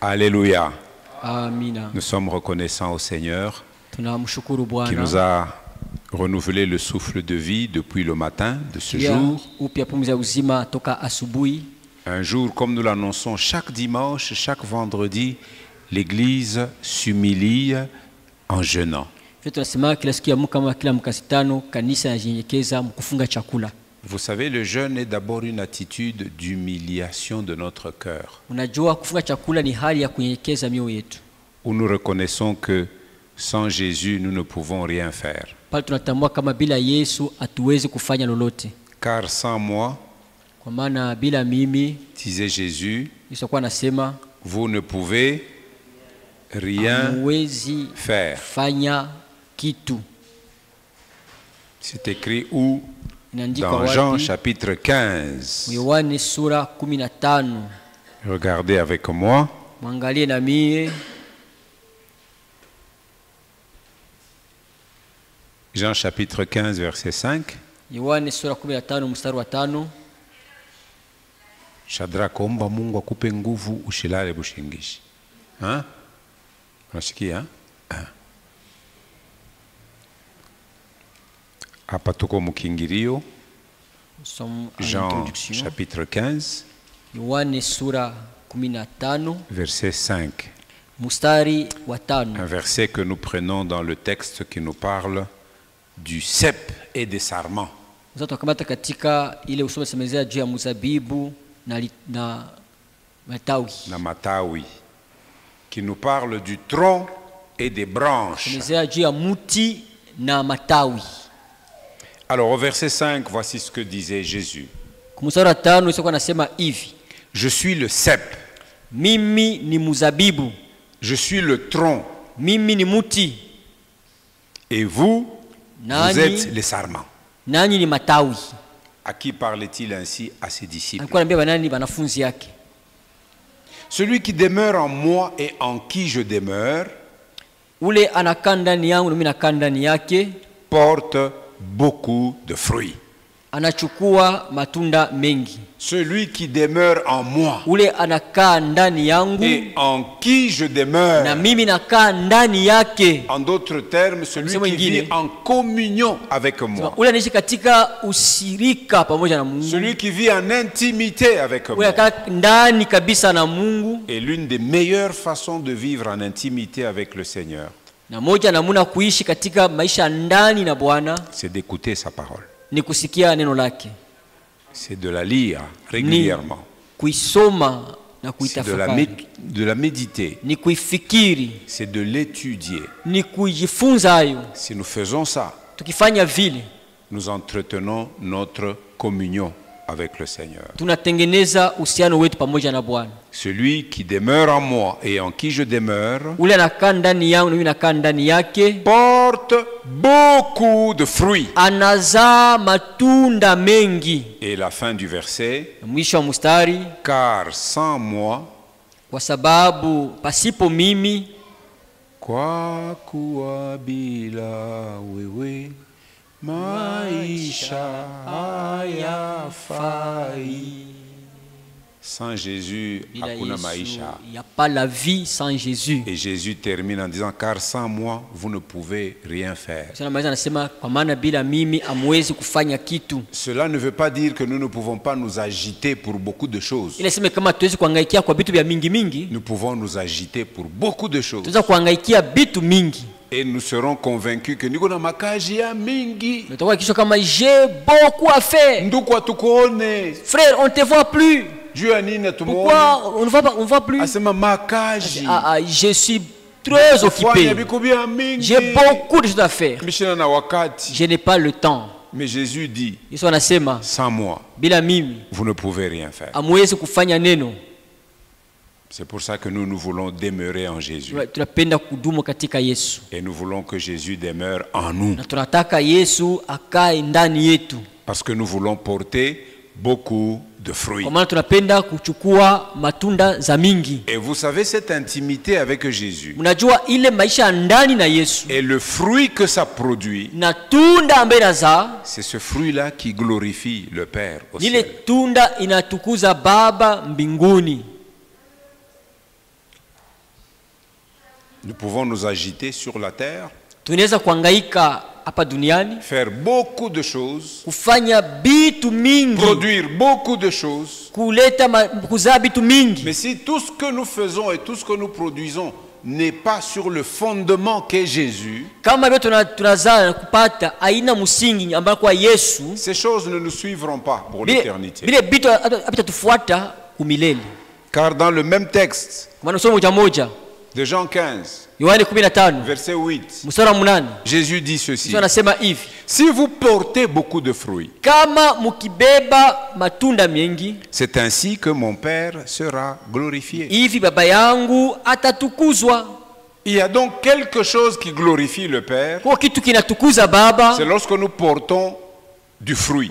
Alléluia. Amina. Nous sommes reconnaissants au Seigneur Tunamshukuru qui Bwana nous a renouvelé le souffle de vie depuis le matin de ce pia jour. upya pumzi ya uzima toka asubuhi. Un jour, comme nous l'annonçons chaque dimanche, chaque vendredi, l'Église s'humilie en jeûnant. Vile tunasema kila siku ya Mungu kama kila mkasitano kanisa yanyenyekeza mkufunga chakula. Vous savez, le jeûne est d'abord une attitude d'humiliation de notre cœur, Unajua kufunga chakula ni hali ya kunyenyekeza mioyo yetu. où nous reconnaissons que sans Jésus, nous ne pouvons rien faire. Pale tunatambua kama bila Yesu hatuwezi kufanya lolote. Car sans moi, Kwa maana bila mimi, disait Jésus, Yesu alikuwa anasema vous ne pouvez rien hamwezi faire. fanya kitu. C'est écrit où? Inaandikwa Dans Jean wapi? chapitre 15. Yohane sura 15. Regardez avec moi. Mwangalie na mie. Jean chapitre 15 verset 5. Yohane sura 15 mstari wa 5. Shadraka, omba Mungu akupe nguvu ushilale bushingishi. Unasikia? Hapa tuko mukingilio. Jean chapitre 15 Yohane sura 15 verset 5. mstari wa 5. Un verset que nous prenons dans le texte qui nous parle du cep et des sarments. Sasa tukamata katika ile usome semezea juu ya mzabibu na matawi. Na matawi, qui nous parle du tronc et des branches. Semezea juu ya muti na matawi. Alors au verset 5, voici ce que disait Jésus. Kumstari wa 5 Yesu anasema hivi: Je suis le cep. Mimi ni mzabibu. Je suis le tronc. Mimi ni muti. Et vous, Nani, vous êtes les sarments. Nani ni matawi. À qui parlait-il ainsi? À ses disciples. Alikuwa anambia banani banafunzi yake. Celui qui demeure en moi et en qui je demeure Ule anakaa ndani yangu na mimi nakaa ndani yake, porte beaucoup de fruits. anachukua matunda mengi. Celui qui demeure en moi Ule anakaa ndani yangu et en qui je na demeure. mimi nakaa ndani yake. En d'autres termes, celui qui vit en communion avec moi. Ule anaishi katika ushirika pamoja na Mungu. Celui qui vit en intimité avec Ule moi. anakaa ndani kabisa na Mungu. Et l'une des meilleures façons de vivre en intimité avec le Seigneur, Na moja namuna kuishi katika maisha ndani na Bwana c'est d'écouter sa parole. ni kusikia neno lake. C'est de la lire régulièrement. Kuisoma na C'est kuitafakari. de la méditer. Ni kuifikiri, C'est de l'étudier. ni kujifunza hayo. Si nous faisons ça, Tukifanya vile, nous entretenons notre communion avec le Seigneur. tunatengeneza uhusiano wetu pamoja na Bwana. Celui qui demeure en moi et en qui je demeure Ule anakaa ndani yangu na mimi nakaa ndani yake, porte beaucoup de fruits. anazaa matunda mengi. Et la fin du verset, Mwisho wa mstari, car sans moi, kwa sababu pasipo mimi kwa kuwa bila wewe maisha hayafai. Sans Jésus, bila hakuna Yesu, maisha. il n'y a pas la vie sans Jésus. Et Jésus termine en disant, car sans moi, vous ne pouvez rien faire. Sana maliza anasema kwa maana bila mimi hamwezi kufanya kitu. Cela ne veut pas dire que nous ne pouvons pas nous agiter pour beaucoup de choses. Ile sema kama tuwezi kuhangaikia kwa vitu vya mingi mingi, Nous pouvons nous agiter pour beaucoup de choses. tunaweza kuhangaikia vitu mingi. Et nous serons convaincus que niko na makazi ya mingi. Tutakuwa kisho kama j'ai beaucoup à faire. Ndugu atukuone. Frère, on te voit plus. Juu ya nini tumuone? Pourquoi on ne voit plus? Asema makazi. Je suis très occupé. J'ai beaucoup de choses à faire. Je n'ai pas le temps. Mais Jésus dit, Yesu anasema sans moi, bila mimi vous ne pouvez rien faire. hamwezi kufanya neno. C'est pour ça que nous voulons demeurer en Jésus. Tunapenda kudumu katika Yesu. Et nous voulons que Jésus demeure en nous. Na tunataka Yesu akae ndani yetu. Parce que nous voulons porter beaucoup de fruits. Kwa maana tunapenda kuchukua matunda za mingi. Et vous savez, cette intimité avec Jésus Mnajua ile maisha ndani na Yesu et le fruit que ça produit, na tunda ambayo inazaa, c'est ce fruit-là qui glorifie le Père au ile ciel. tunda inatukuza Baba mbinguni. Nous pouvons nous agiter sur la terre, tunaweza kuhangaika hapa duniani, faire beaucoup de choses, kufanya bitu mingi, produire beaucoup de choses, kuzaa bitu mingi. Mais si tout ce que nous faisons et tout ce que nous produisons n'est pas sur le fondement qu'est Jésus, ces choses ne nous suivront pas pour l'éternité. Car dans le même texte de Jean 15, verset 8, Jésus dit ceci: si vous portez beaucoup de fruits, c'est ainsi que mon Père sera glorifié. Il y a donc quelque chose qui glorifie le Père. C'est lorsque nous portons du fruit.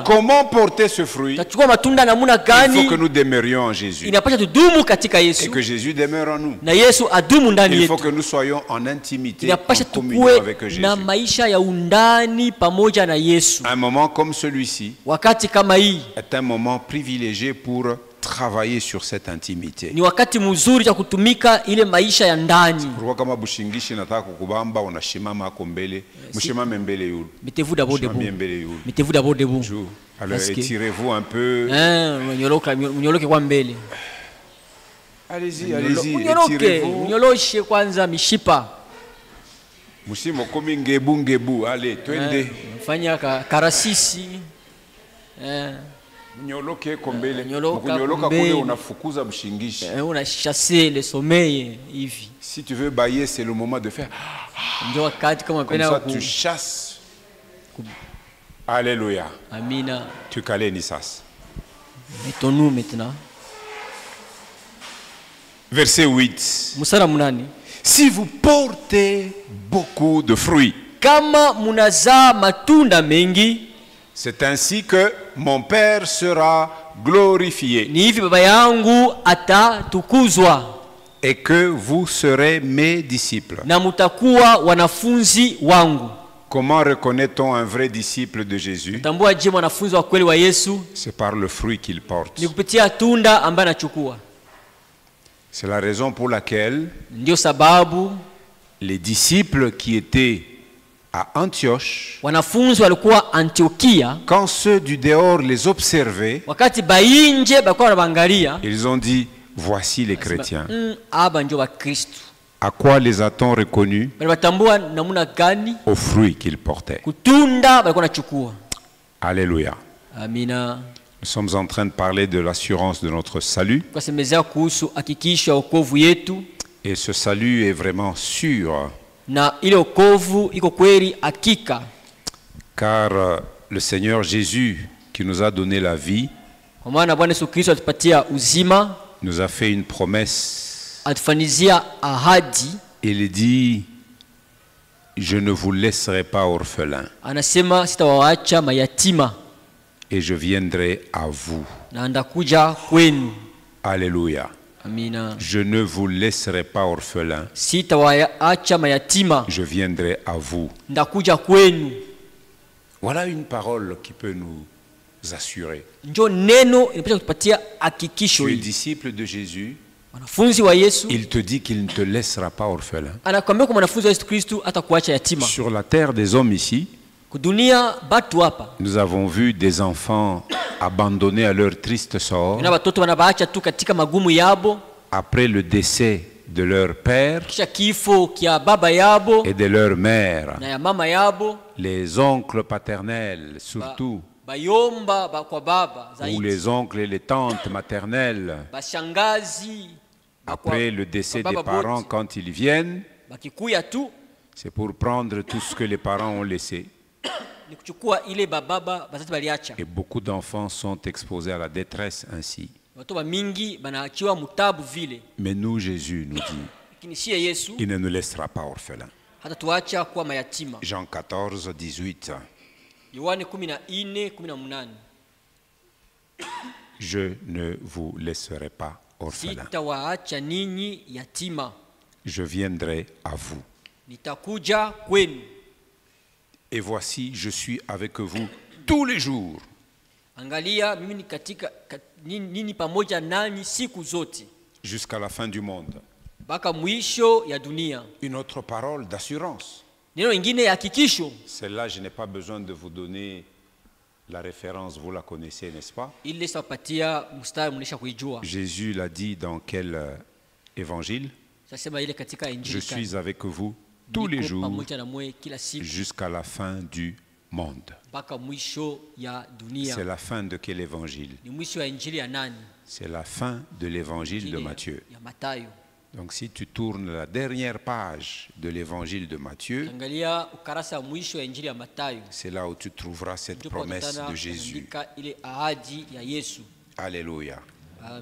Comment porter ce fruit? Il faut que nous demeurions en Jésus et que Jésus demeure en nous. Il faut que nous soyons en intimité, en communion avec Jésus. Un moment comme celui-ci est un moment privilégié pour travailler sur cette intimité. Pourquoi kama bushingishi nataka kukubamba unashimama hapo mbele, mshimame mbele yule. Mettez-vous d'abord debout. Mettez-vous d'abord debout. Alors étirez-vous un peu. Allez-y, étirez-vous. Mnyoloshe kwanza mishipa. Mshimo komi ngebu, allez, twende. Fanya karasisi. Mnyoloke kombele. Mkunyoloka kule unafukuza bushingishi. Unachasser le sommeil hivi. Si tu veux bailler, c'est le moment de faire. Comme ça tu chasses. Alléluia. Amina. Tu calais Nissas. Mettons-nous maintenant. Verset 8. Musara munani. Si vous portez beaucoup de fruits, kama munaza matunda mengi, c'est ainsi que mon Père sera glorifié. Ni hivi baba yangu atatukuzwa. Et que vous serez mes disciples. Na mutakuwa wanafunzi wangu. Comment reconnaît-on un vrai disciple de Jésus? Tambua je mwanafunzi wa kweli wa Yesu? C'est par le fruit qu'il porte. Ni kupitia tunda ambaye anachukua. C'est la raison pour laquelle ndio sababu les disciples qui étaient à Antioche, wanafunzi walikuwa Antiokia, quand ceux du dehors les observaient, wakati bainje bakuwa wanaangalia, ils ont dit: voici les chrétiens. Aba ndio wa Kristo. À quoi les a-t-on reconnus? Batambua namuna gani? Aux fruits qu'ils portaient. Kutunda balikuwa nachukua. Alléluia. Amina. Nous sommes en train de parler de l'assurance de notre salut. Et ce salut est vraiment sûr. Car le Seigneur Jésus, qui nous a donné la vie, nous a fait une promesse. Il dit: je ne vous laisserai pas orphelins. Et je viendrai à vous. Alléluia. Amina. Je ne vous laisserai pas orphelins. Je viendrai à vous. Voilà une parole qui peut nous assurer. Tu es disciple de Jésus. Il te dit qu'il ne te laissera pas orphelin. Sur la terre des hommes ici, nous avons vu des enfants abandonnés à leur triste sort après le décès de leur père et de leur mère, les oncles paternels surtout, ou les oncles et les tantes maternelles. Après le décès des parents, quand ils viennent, c'est pour prendre tout ce que les parents ont laissé. Et beaucoup d'enfants sont exposés à la détresse ainsi. Mais nous, Jésus nous dit: il ne nous laissera pas orphelins. Jean 14, 18. Je ne vous laisserai pas orphelins. Je viendrai à vous. Et voici, je suis avec vous tous les jours. Jusqu'à la fin du monde. Une autre parole d'assurance. Celle-là, je n'ai pas besoin de vous donner la référence, vous la connaissez, n'est-ce pas? Jésus l'a dit dans quel évangile? Je suis avec vous tous les jours jusqu'à la fin du monde. C'est la fin de quel évangile? C'est la fin de l'évangile de Matthieu. Donc si tu tournes la dernière page de l'évangile de Matthieu, c'est là où tu trouveras cette promesse de Jésus. Alléluia.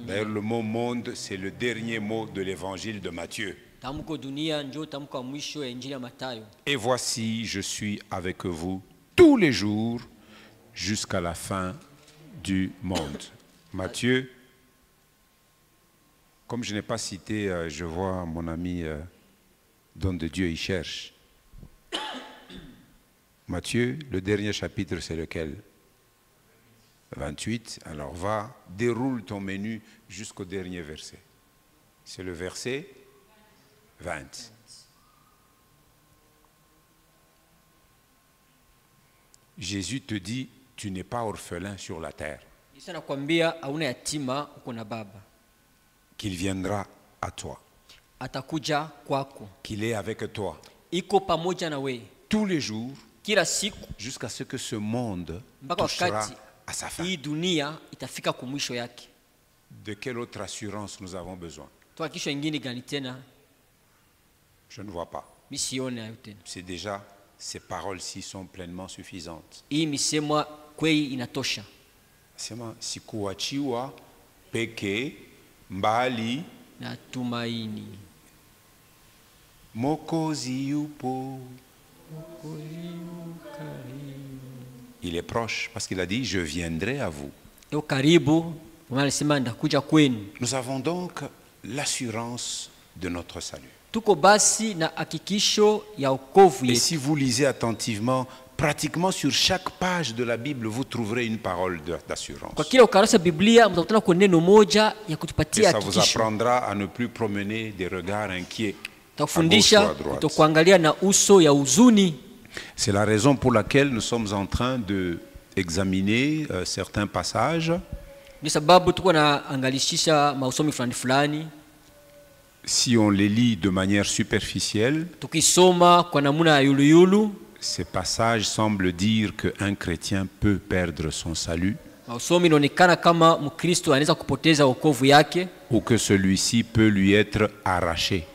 D'ailleurs, le mot monde, c'est le dernier mot de l'évangile de Matthieu. Et voici, je suis avec vous tous les jours jusqu'à la fin du monde. Matthieu, comme je n'ai pas cité, je vois mon ami Don de Dieu, il cherche. Matthieu, le dernier chapitre, c'est lequel? 28. Alors déroule ton menu jusqu'au dernier verset. C'est le verset 20. Jésus te dit, tu n'es pas orphelin sur la terre. Qu'il viendra à toi. Qu'il est avec toi. Tous les jours, jusqu'à ce que ce monde touchera à sa fin. De quelle autre assurance nous avons besoin? Je ne vois pas. C'est déjà, ces paroles-ci sont pleinement suffisantes. Sema sikuachiwa peke mbali na tumaini. Mokozi yupo. Il est proche parce qu'il a dit je viendrai à vous. Nous avons donc l'assurance de notre salut. Et si vous lisez attentivement, pratiquement sur chaque page de la Bible, vous trouverez une parole d'assurance. Et ça vous apprendra à ne plus promener des regards inquiets à gauche ou à droite. C'est la raison pour laquelle nous sommes en train d'examiner certains passages. Si on les lit de manière superficielle, ces passages semblent dire qu'un chrétien peut perdre son salut ou que celui-ci peut lui être arraché.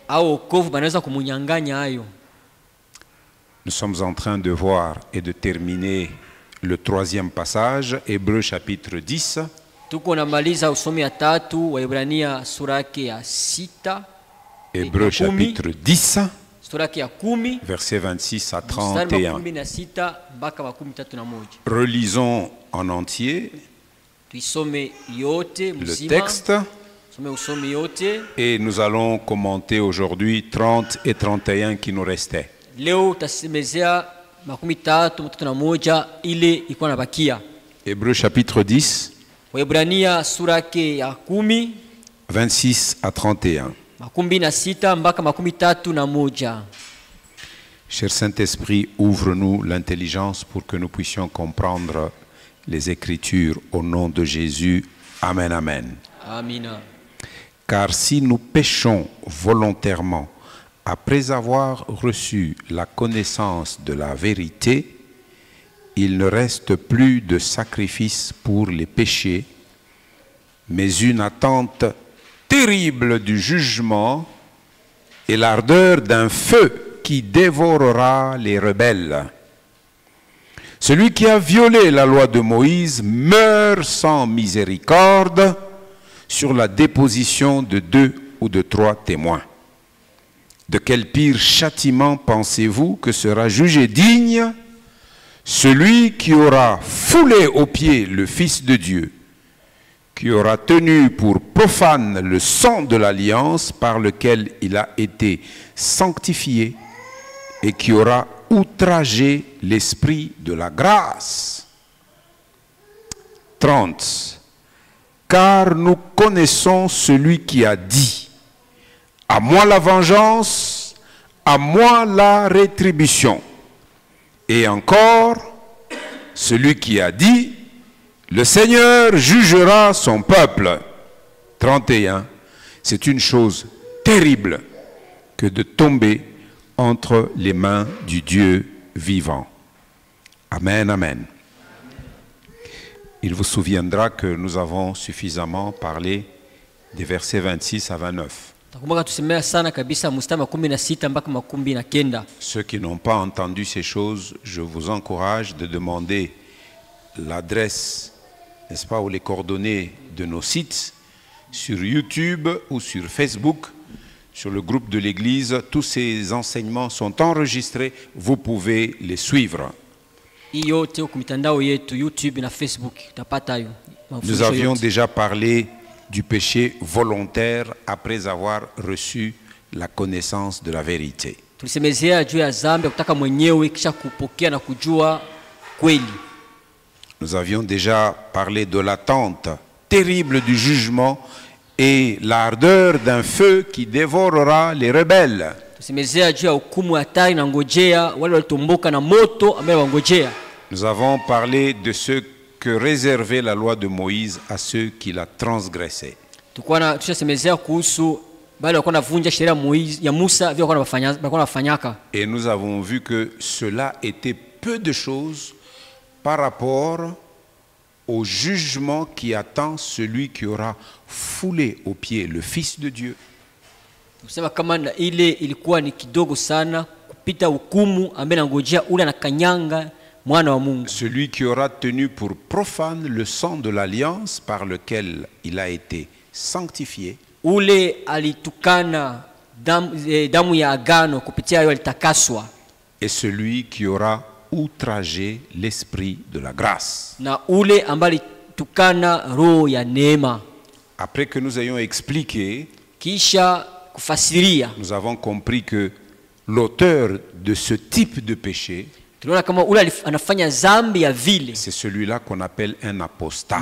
Nous sommes en train de voir et de terminer le troisième passage, Hébreux chapitre 10. Hébreux chapitre 10. Versets 26 à 31. Relisons en entier le texte et nous allons commenter aujourd'hui 30 et 31 qui nous restaient. Hébreux chapitre 10, 26 à 31. Cher Saint-Esprit, ouvre-nous l'intelligence pour que nous puissions comprendre les Écritures au nom de Jésus. Amen, amen. Amina. Car si nous péchons volontairement après avoir reçu la connaissance de la vérité, il ne reste plus de sacrifice pour les péchés, mais une attente terrible du jugement et l'ardeur d'un feu qui dévorera les rebelles. Celui qui a violé la loi de Moïse meurt sans miséricorde sur la déposition de 2 ou de 3 témoins. De quel pire châtiment pensez-vous que sera jugé digne celui qui aura foulé aux pieds le Fils de Dieu, qui aura tenu pour profane le sang de l'alliance par lequel il a été sanctifié et qui aura outragé l'esprit de la grâce. 30. Car nous connaissons celui qui a dit: À moi la vengeance, à moi la rétribution. Et encore, celui qui a dit, le Seigneur jugera son peuple. 31. C'est une chose terrible que de tomber entre les mains du Dieu vivant. Amen, amen. Il vous souviendra que nous avons suffisamment parlé des versets 26 à 29. Ceux qui n'ont pas entendu ces choses, je vous encourage de demander l'adresse, n'est-ce pas, ou les coordonnées de nos sites sur YouTube ou sur Facebook, sur le groupe de l'Église. Tous ces enseignements sont enregistrés, vous pouvez les suivre. Nous avions déjà parlé du péché volontaire après avoir reçu la connaissance de la vérité. Nous avions déjà parlé de l'attente terrible du jugement et l'ardeur d'un feu qui dévorera les rebelles. Nous avons parlé de ce que réservait la loi de Moïse à ceux qui la transgressaient. Et nous avons vu que cela était peu de choses par rapport au jugement qui attend celui qui aura foulé aux pieds le Fils de Dieu. Celui qui aura tenu pour profane le sang de l'alliance par lequel il a été sanctifié. Et celui qui aura outragé l'esprit de la grâce. Après que nous ayons expliqué, nous avons compris que l'auteur de ce type de péché, c'est celui-là qu'on appelle un apostat.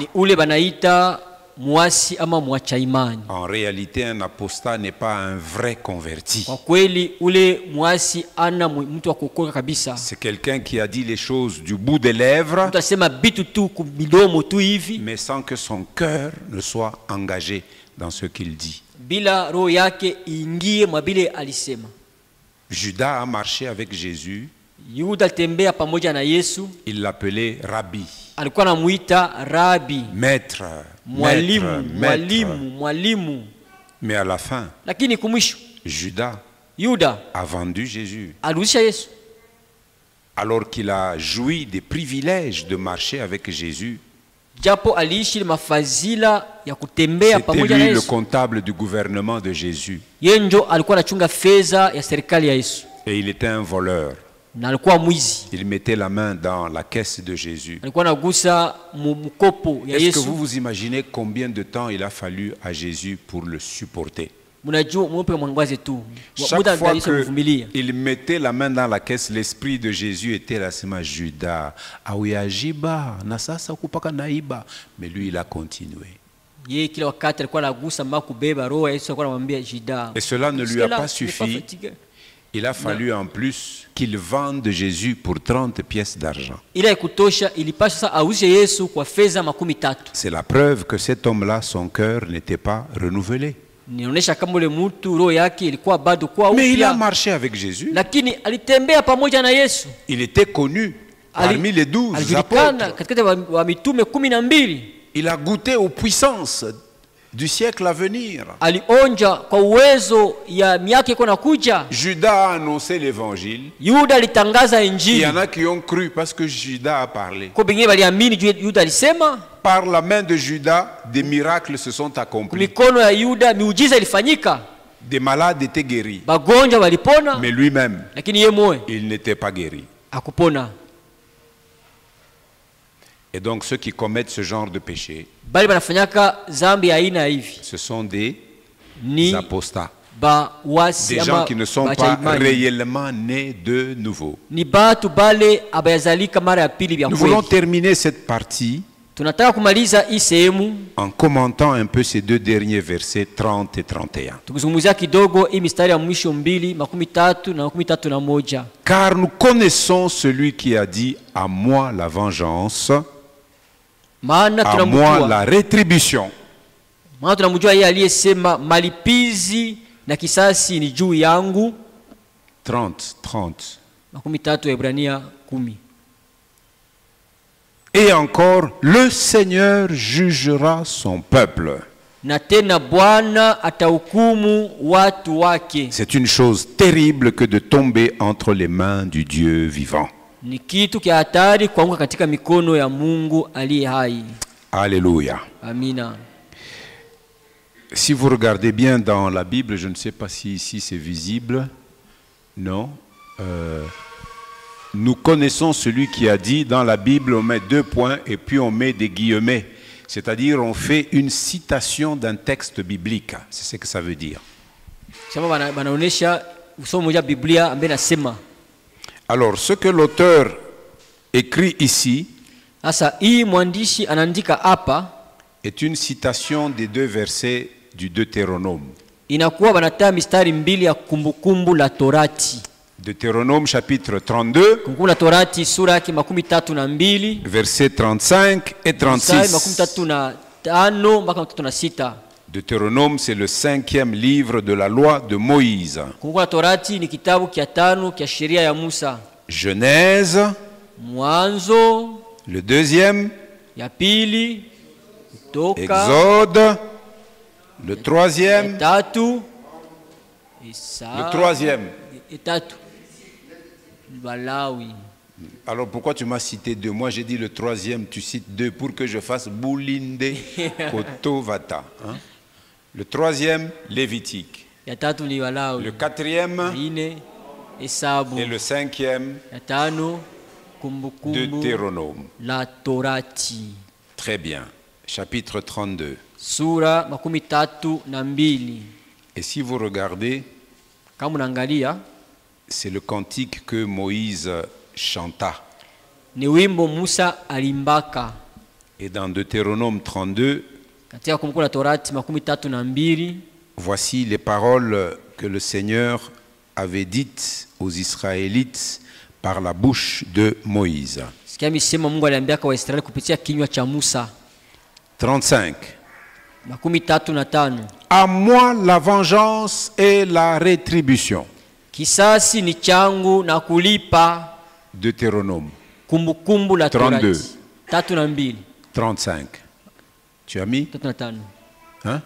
En réalité, un apostat n'est pas un vrai converti. C'est quelqu'un qui a dit les choses du bout des lèvres, mais sans que son cœur ne soit engagé dans ce qu'il dit. Judas a marché avec Jésus. Il l'appelait Rabbi. Maître. Mais à la fin, Judas a vendu Jésus. Alors qu'il a joui des privilèges de marcher avec Jésus. C'était lui le comptable du gouvernement de Jésus. Et il était un voleur. Il mettait la main dans la caisse de Jésus. Est-ce que vous imaginez combien de temps il a fallu à Jésus pour le supporter? Chaque fois qu'il mettait la main dans la caisse, l'esprit de Jésus était là, c'est ma Judas. Mais lui, il a continué. Et cela ne lui a pas suffi. Il a fallu en plus qu'il vende Jésus pour 30 pièces d'argent. C'est la preuve que cet homme-là, son cœur n'était pas renouvelé. Mais il a marché avec Jésus. Il était connu parmi les 12 apôtres. Il a goûté aux puissances du siècle à venir. Judas a annoncé l'évangile. Il y en a qui ont cru parce que Judas a parlé. Par la main de Judas, des miracles se sont accomplis. Des malades étaient guéris. Mais lui-même, il n'était pas guéri. Et donc ceux qui commettent ce genre de péché, ce sont des apostats. Des gens qui ne sont pas réellement nés de nouveau. Nous voulons terminer cette partie en commentant un peu ces deux derniers versets 30 et 31. Car nous connaissons celui qui a dit à moi la vengeance, à moi la rétribution. 30. Et encore, le Seigneur jugera son peuple. C'est une chose terrible que de tomber entre les mains du Dieu vivant. Alléluia. Amina. Si vous regardez bien dans la Bible, je ne sais pas si ici c'est visible, non. Nous connaissons celui qui a dit, dans la Bible on met 2 points et puis on met des guillemets. C'est-à-dire on fait une citation d'un texte biblique. C'est ce que ça veut dire. Alors ce que l'auteur écrit ici est une citation des 2 versets du Deutéronome. Deutéronome chapitre 32, versets 35 et 36. Deutéronome, c'est le 5e livre de la loi de Moïse. Genèse, le 2e, Exode, le 3e, le 3e. Alors pourquoi tu m'as cité 2? Moi j'ai dit le 3e, tu cites 2 pour que je fasse Boulinde Kotovata. Le 3e, Lévitique. Le 4e et le 5e, Deutéronome. Très bien. Chapitre 32. Et si vous regardez, c'est le cantique que Moïse chanta. Et dans Deutéronome 32, voici les paroles que le Seigneur avait dites aux Israélites par la bouche de Moïse. 35. À moi la vengeance et la rétribution. Deutéronome 32. 35. Tu as mis? Hein?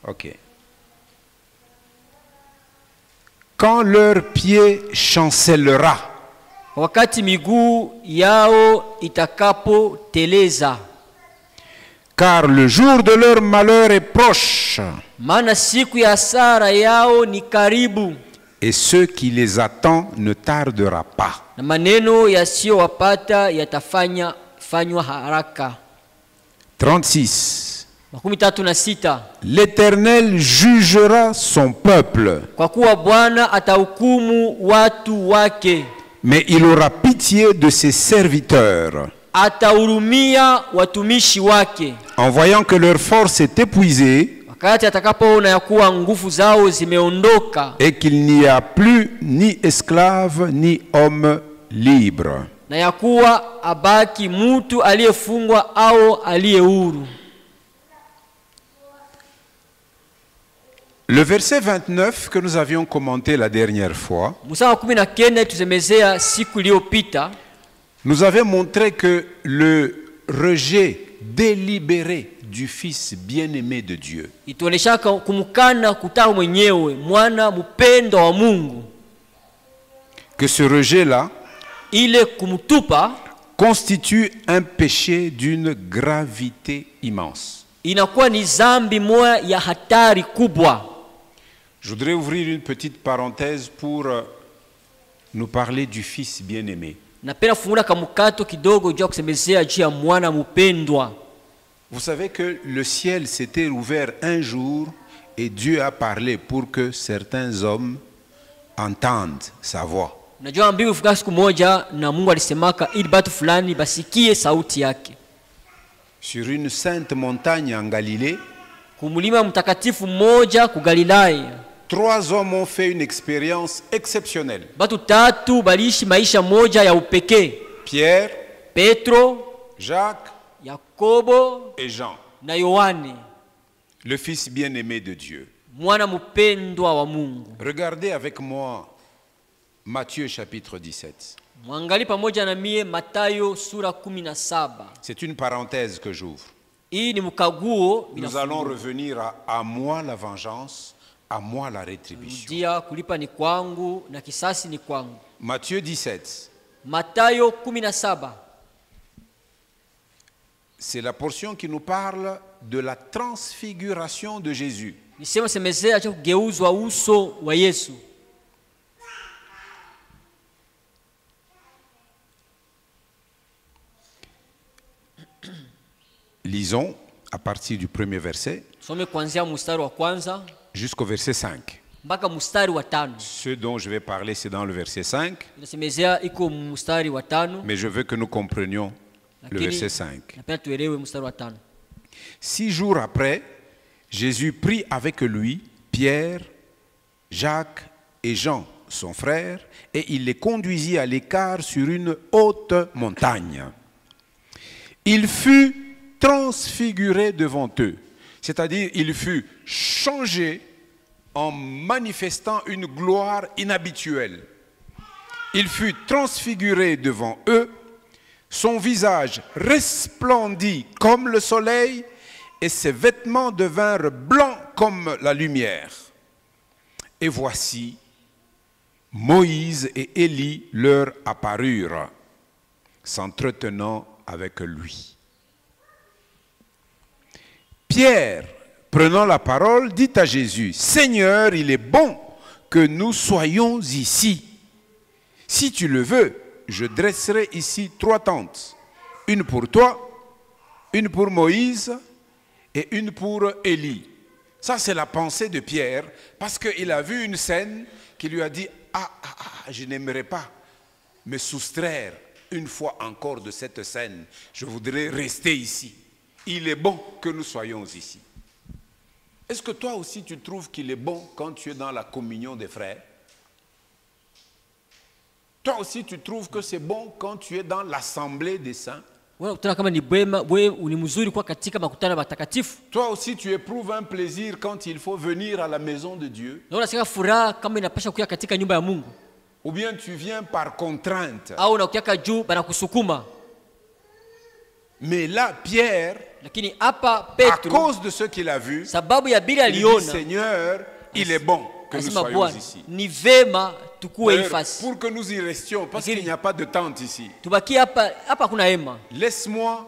Ok. Quand leur pied chancellera, car le jour de leur malheur est proche, et ceux qui les attendent ne tardera pas. 36. L'Éternel jugera son peuple, mais il aura pitié de ses serviteurs. En voyant que leur force est épuisée et qu'il n'y a plus ni esclave ni homme libre. Le verset 29 que nous avions commenté la dernière fois nous avait montré que le rejet délibéré du Fils bien-aimé de Dieu que ce rejet-là constitue un péché d'une gravité immense. Je voudrais ouvrir une petite parenthèse pour nous parler du Fils bien-aimé. Vous savez que le ciel s'était ouvert un jour et Dieu a parlé pour que certains hommes entendent sa voix. sur une sainte montagne en Galilée, kumulima mtakatifu mmoja ku Galilaya. 3 hommes ont fait une expérience exceptionnelle. Batu tatu baliishi maisha moja ya upekee. Pierre, Petro, Jacques, Yakobo et Jean, na Yohane, le fils bien-aimé de Dieu. Mwana mpendwa wa Mungu. Regardez avec moi Matthieu chapitre 17. Mwangali pamoja na mie Mathayo sura 17. C'est une parenthèse que j'ouvre. Hii ni mkaguo. Nous allons revenir à moi la vengeance, à moi la rétribution. Dia kulipa ni kwangu na kisasi ni kwangu. Matthieu 17. Mathayo 17. C'est la portion qui nous parle de la transfiguration de Jésus. Nisema semezea cha kugeuzwa uso wa Yesu. Lisons à partir du premier verset jusqu'au verset 5. Ce dont je vais parler, c'est dans le verset 5. Mais je veux que nous comprenions le verset 5. 6 jours après, Jésus prit avec lui Pierre, Jacques et Jean, son frère, et il les conduisit à l'écart sur une haute montagne. Il fut transfiguré devant eux, c'est-à-dire il fut changé en manifestant une gloire inhabituelle. Il fut transfiguré devant eux, son visage resplendit comme le soleil et ses vêtements devinrent blancs comme la lumière. Et voici, Moïse et Élie leur apparurent, s'entretenant avec lui. Pierre, prenant la parole, dit à Jésus, « Seigneur, il est bon que nous soyons ici. Si tu le veux, je dresserai ici 3 tentes, une pour toi, une pour Moïse et une pour Élie. » Ça, c'est la pensée de Pierre, parce qu'il a vu une scène qui lui a dit, je n'aimerais pas me soustraire une fois encore de cette scène. Je voudrais rester ici. Il est bon que nous soyons ici. Est-ce que toi aussi tu trouves qu'il est bon quand tu es dans la communion des frères? Toi aussi tu trouves que c'est bon quand tu es dans l'assemblée des saints? Toi aussi tu éprouves un plaisir quand il faut venir à la maison de Dieu? Ou bien tu viens par contrainte? Mais là, Pierre, à cause de ce qu'il a vu, il dit, Seigneur, il est bon que nous soyons ici. Pour que nous y restions, parce qu'il n'y a pas de tente ici. Laisse-moi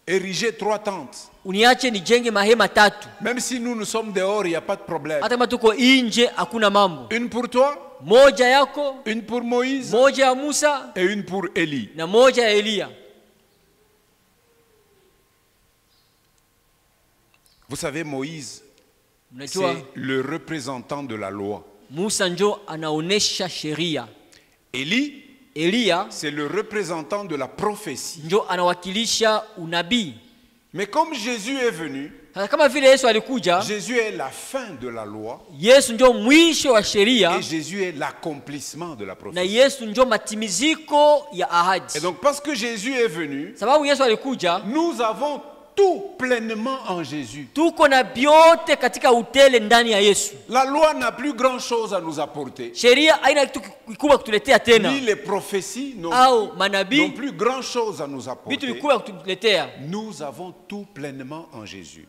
ériger 3 tentes. Même si nous sommes dehors, il n'y a pas de problème. Une pour toi, une pour Moïse et une pour Élie. Vous savez, Moïse, c'est le représentant de la loi. Élie, c'est le représentant de la prophétie. Mais comme Jésus est venu, Jésus est la fin de la loi et Jésus est l'accomplissement de la prophétie. Et donc parce que Jésus est venu, nous avons tout pleinement en Jésus. La loi n'a plus grand chose à nous apporter. Ni les prophéties n'ont plus grand chose à nous apporter. Nous avons tout pleinement en Jésus.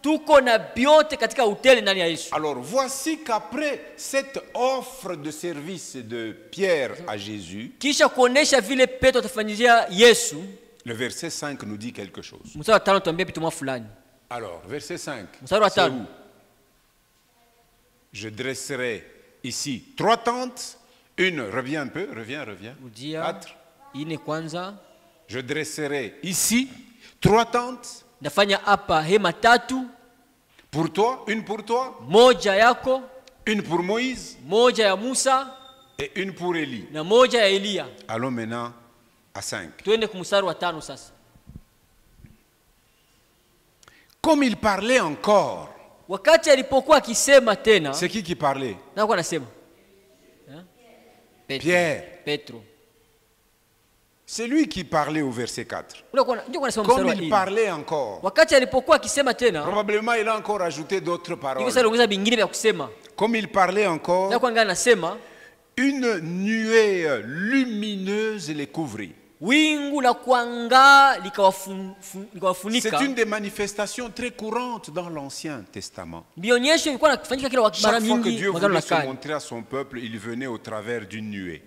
Alors voici qu'après cette offre de service de Pierre à Jésus, le verset 5 nous dit quelque chose. Alors, verset 5, c'est où? Je dresserai ici 3 tentes. Une, reviens un peu, reviens. 4. Je dresserai ici 3 tentes. Pour toi, une pour toi. Une pour Moïse. Et une pour Élie. Allons maintenant à 5. Comme il parlait encore. Wakati alipokuwa akisema tena. C'est qui parlait? Na kwa anasema? Pierre. Petro. C'est lui qui parlait au verset 4. Comme il parlait encore. Probablement il a encore ajouté d'autres paroles. Comme il parlait encore, une nuée lumineuse les couvrit. C'est une des manifestations très courantes dans l'Ancien Testament. Chaque fois que Dieu voulait se montrer à son peuple, il venait au travers d'une nuée.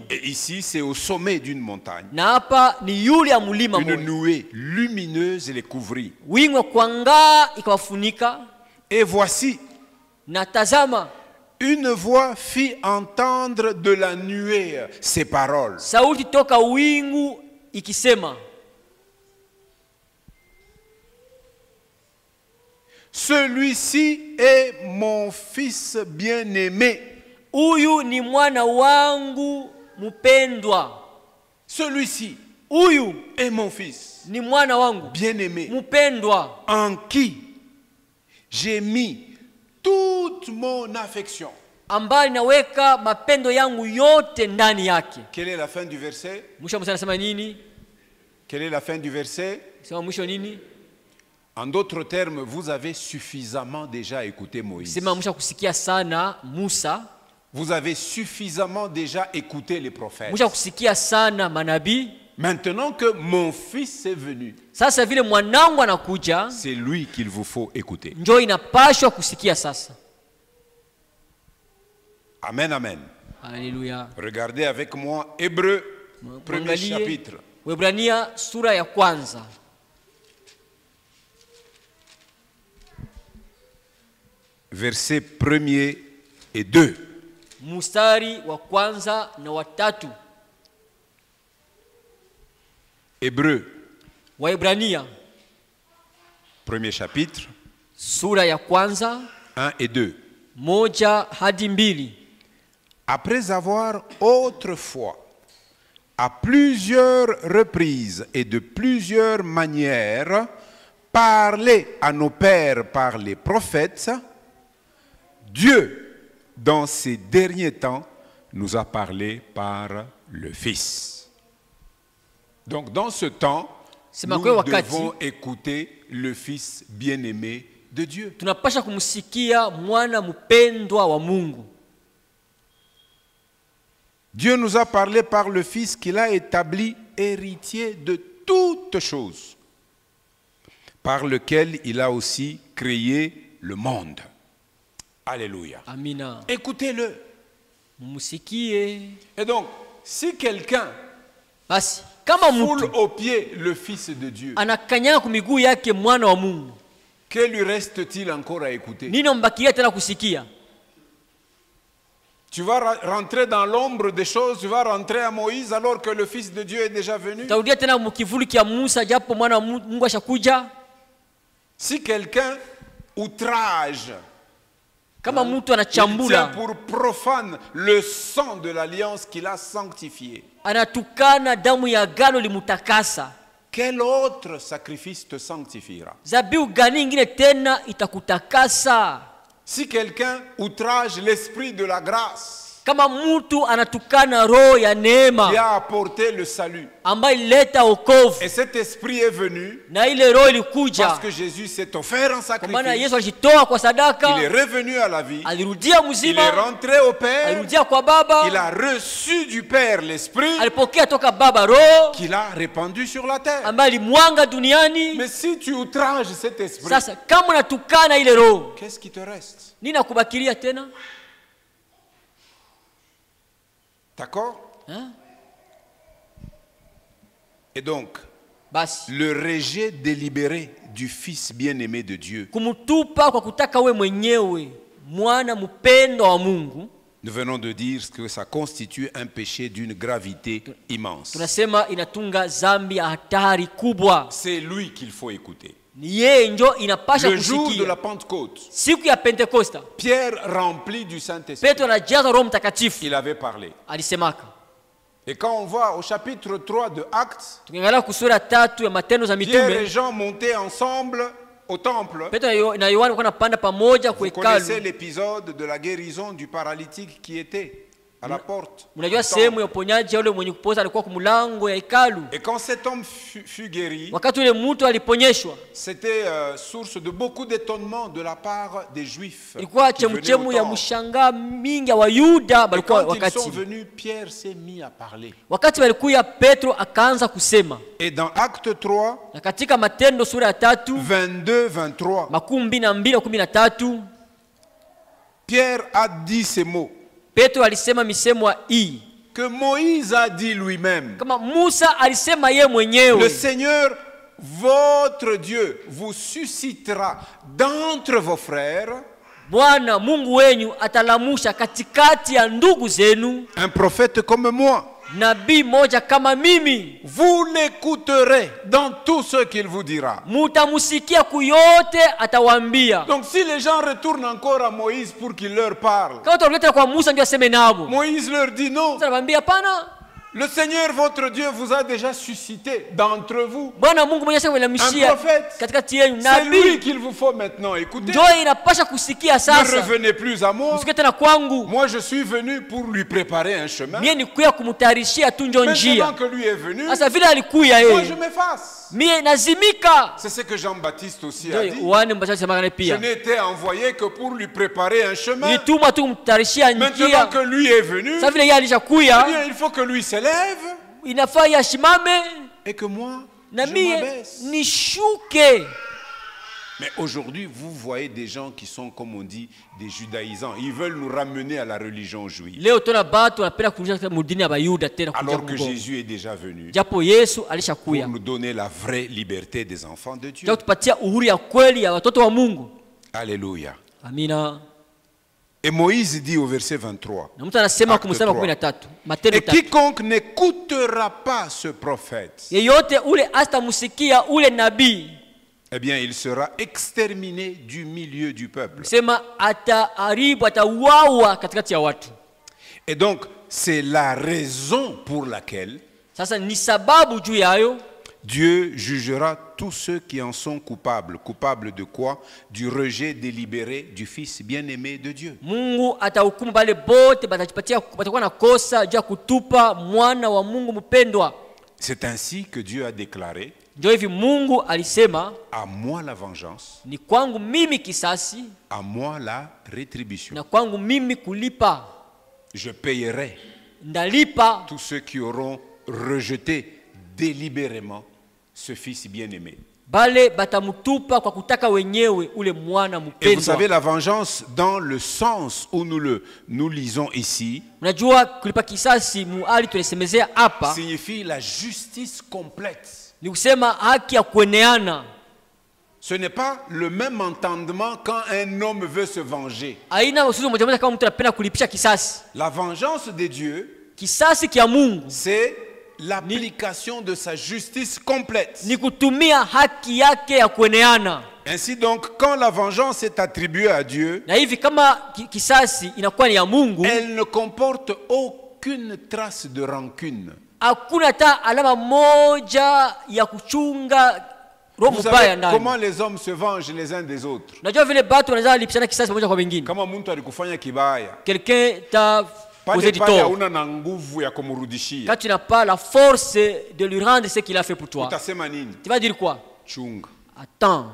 Et ici, c'est au sommet d'une montagne. Une nuée lumineuse les couvrit. Et voici, une voix fit entendre de la nuée ces paroles. Celui-ci est mon fils bien-aimé. Celui-ci est mon fils bien-aimé, en qui j'ai mis toute mon affection. Quelle est la fin du verset? Quelle est la fin du verset? En d'autres termes, vous avez suffisamment déjà écouté Moïse. Vous avez suffisamment déjà écouté les prophètes. Maintenant que mon fils est venu, c'est lui qu'il vous faut écouter. Amen, amen. Alléluia. Regardez avec moi Hébreux, premier chapitre. Waebrania sura ya kwanza. Versets 1er et 2. Mustari wa kwanza na wa tatu. Hébreux. Waebrania. Premier chapitre. Sura ya kwanza. 1 et 2. Moja hadi mbili. Après avoir autrefois, à plusieurs reprises et de plusieurs manières, parlé à nos pères par les prophètes, Dieu, dans ces derniers temps, nous a parlé par le Fils. Donc dans ce temps, nous devons écouter le Fils bien-aimé de Dieu. Tunapasha kumsikia mwana mpendwa wa Mungu. Dieu nous a parlé par le Fils qu'il a établi héritier de toutes choses, par lequel il a aussi créé le monde. Alléluia. Amina. Écoutez-le. Musikie. Et donc, si quelqu'un foule aux pieds le Fils de Dieu, anakanyanga kumiguu yake mwana wa Mungu, que lui reste-t-il encore à écouter? Nini mbakia tena kusikia? Tu vas rentrer dans l'ombre des choses, tu vas rentrer à Moïse alors que le Fils de Dieu est déjà venu. Si quelqu'un outrage, il tient pour profane le sang de l'alliance qu'il a sanctifié, quel autre sacrifice te sanctifiera? Si quelqu'un outrage l'esprit de la grâce, qui a apporté le salut, et cet esprit est venu parce que Jésus s'est offert en sacrifice, il est revenu à la vie, il est rentré au Père, il a reçu du Père l'esprit qu'il a répandu sur la terre. Mais si tu outrages cet esprit, qu'est-ce qui te reste? D'accord? Et donc, le rejet délibéré du Fils bien-aimé de Dieu, nous venons de dire que ça constitue un péché d'une gravité immense. C'est lui qu'il faut écouter. Le jour de la Pentecôte, Pierre rempli du Saint-Esprit, il avait parlé. Et quand on voit au chapitre 3 de Actes, tukiangalia kusura 3 ya Matendo za Pierre Mitume, et Jean montaient ensemble au temple. Petro na Yohana walikuwa wanapanda pamoja kwa Vous connaissez hekalu. l'épisode de la guérison du paralytique qui était à la porte. Mnajua sehemu ya uponyaji yule mwenye kupoza alikuwa kwa mlango ya hekalu. Et quand cet homme fut guéri, Wakati ule mtu aliponyeshwa, c'était source de beaucoup d'étonnement de la part des Juifs. ilikuwa qui venaient au chemuchemu ya temple. mshangaa mingi wa Yuda Et balikuwa quand ils wakati. sont venus, Pierre s'est mis à parler. Wakati walikuya Petro akaanza kusema. Et dans Acte 3, Na katika Matendo sura ya 3 22-23, makumi mbili na mbili makumi na tatu, Pierre a dit ces mots Petro alisema misemo hii que Moïse a dit lui-même. kama Musa alisema ye Le mwenyewe, Seigneur, votre Dieu, vous suscitera d'entre vos frères Bwana Mungu wenyu atalamusha katikati ya ndugu zenu un prophète comme moi. nabii moja kama mimi. Vous l'écouterez dans tout ce qu'il vous dira. Mutamusikia kuyote atawaambia. Donc si les gens retournent encore à Moïse pour qu'il leur parle, Kama tutaleta kwa Musa ndio aseme nabo, Moïse leur dit non. Musa anawaambia hapana, Le Seigneur votre Dieu vous a déjà suscité d'entre vous Bwana Mungu mwenyewe sema un ilamishia prophète. katikati yenu C'est lui nabii. qu'il vous faut maintenant écouter. Ndio inapasha kusikia Ne sasa. revenez plus à moi. Msikie tena kwangu. Moi je suis venu pour lui préparer un chemin. Mie ni kuya kumtarishia tu njo Maintenant njia. que lui est venu, Sasa vile alikuya moi je yeye, m'efface. mie nazimika. C'est ce que Jean-Baptiste aussi a Ndio dit. wani mbasha sema Je pia. n'ai été envoyé que pour lui préparer un chemin. Nituma tu kumtarishia Maintenant njia. que lui est venu, Sasa vile yeye eh alishakuya, bien, il faut que lui s'élève inafaa yashimame et que moi, na je mie m'abaisse. nishuke. Mais aujourd'hui, vous voyez des gens qui sont, comme on dit, des judaïsants. Ils veulent nous ramener à la religion juive. Leo tuna batu wanapenda kurudisha katika mudini ya Bayuda tena kuja Alors que mgongo. Jésus est déjà venu Japo Yesu pour alishakuya. nous donner la vraie liberté des enfants de Dieu. Japo tupatia uhuru ya kweli ya watoto wa Mungu. Alléluia. Amina. Et Moïse dit au verset 23, Na mtu anasema Acte kumsema 3. 13, Matendo et 3. quiconque n'écoutera pas ce prophète, Yeyote ule asitamusikia ule nabii, eh bien, il sera exterminé du milieu du peuple. sema ataharibu, atauawa katikati ya watu. Et donc, c'est la raison pour laquelle Sasa ni sababu juu yayo Dieu jugera tous ceux qui en sont coupables. Coupables de quoi? Du rejet délibéré du Fils bien-aimé de Dieu. Mungu atahukumu bale bote batakuwa na kosa juu ya kutupa mwana wa Mungu mpendwa. C'est ainsi que Dieu a déclaré, Ndio hivi Mungu alisema, à moi la vengeance, ni kwangu mimi kisasi à moi la rétribution. na kwangu mimi kulipa. Je payerai Ndalipa tous ceux qui auront rejeté délibérément ce Fils bien-aimé. bale batamutupa kwa kutaka wenyewe ule mwana Et vous savez, mpendwa. la vengeance, dans le sens où nous lisons ici, Unajua kulipa kisasi muali tulisemezea hapa signifie la justice complète. ni kusema haki ya kueneana. Ce n'est pas le même entendement quand un homme veut se venger. Aina usizo moja moja kama mtu anapenda kulipisha kisasi. La vengeance de Dieu, Kisasi kia Mungu c'est l'application de sa justice complète. ni kutumia haki yake ya kueneana. Ainsi donc, quand la vengeance est attribuée à Dieu, Na hivi kama kisasi inakuwa ni ya Mungu, elle ne comporte aucune trace de rancune. hakuna hata alama moja ya kuchunga roho Vous mbaya savez ndani. comment les hommes se vengent les uns des autres? Unajua vile batu wanaweza lipishana kisasi moja kwa wengine. Kama mtu alikufanya kibaya, Quelqu'un t'a posé pale du pale tort. hauna na nguvu ya kumrudishia. Quand tu n'as pas la force de lui rendre ce qu'il a fait pour toi, Utasema nini? tu vas dire quoi? Chunga. Attends,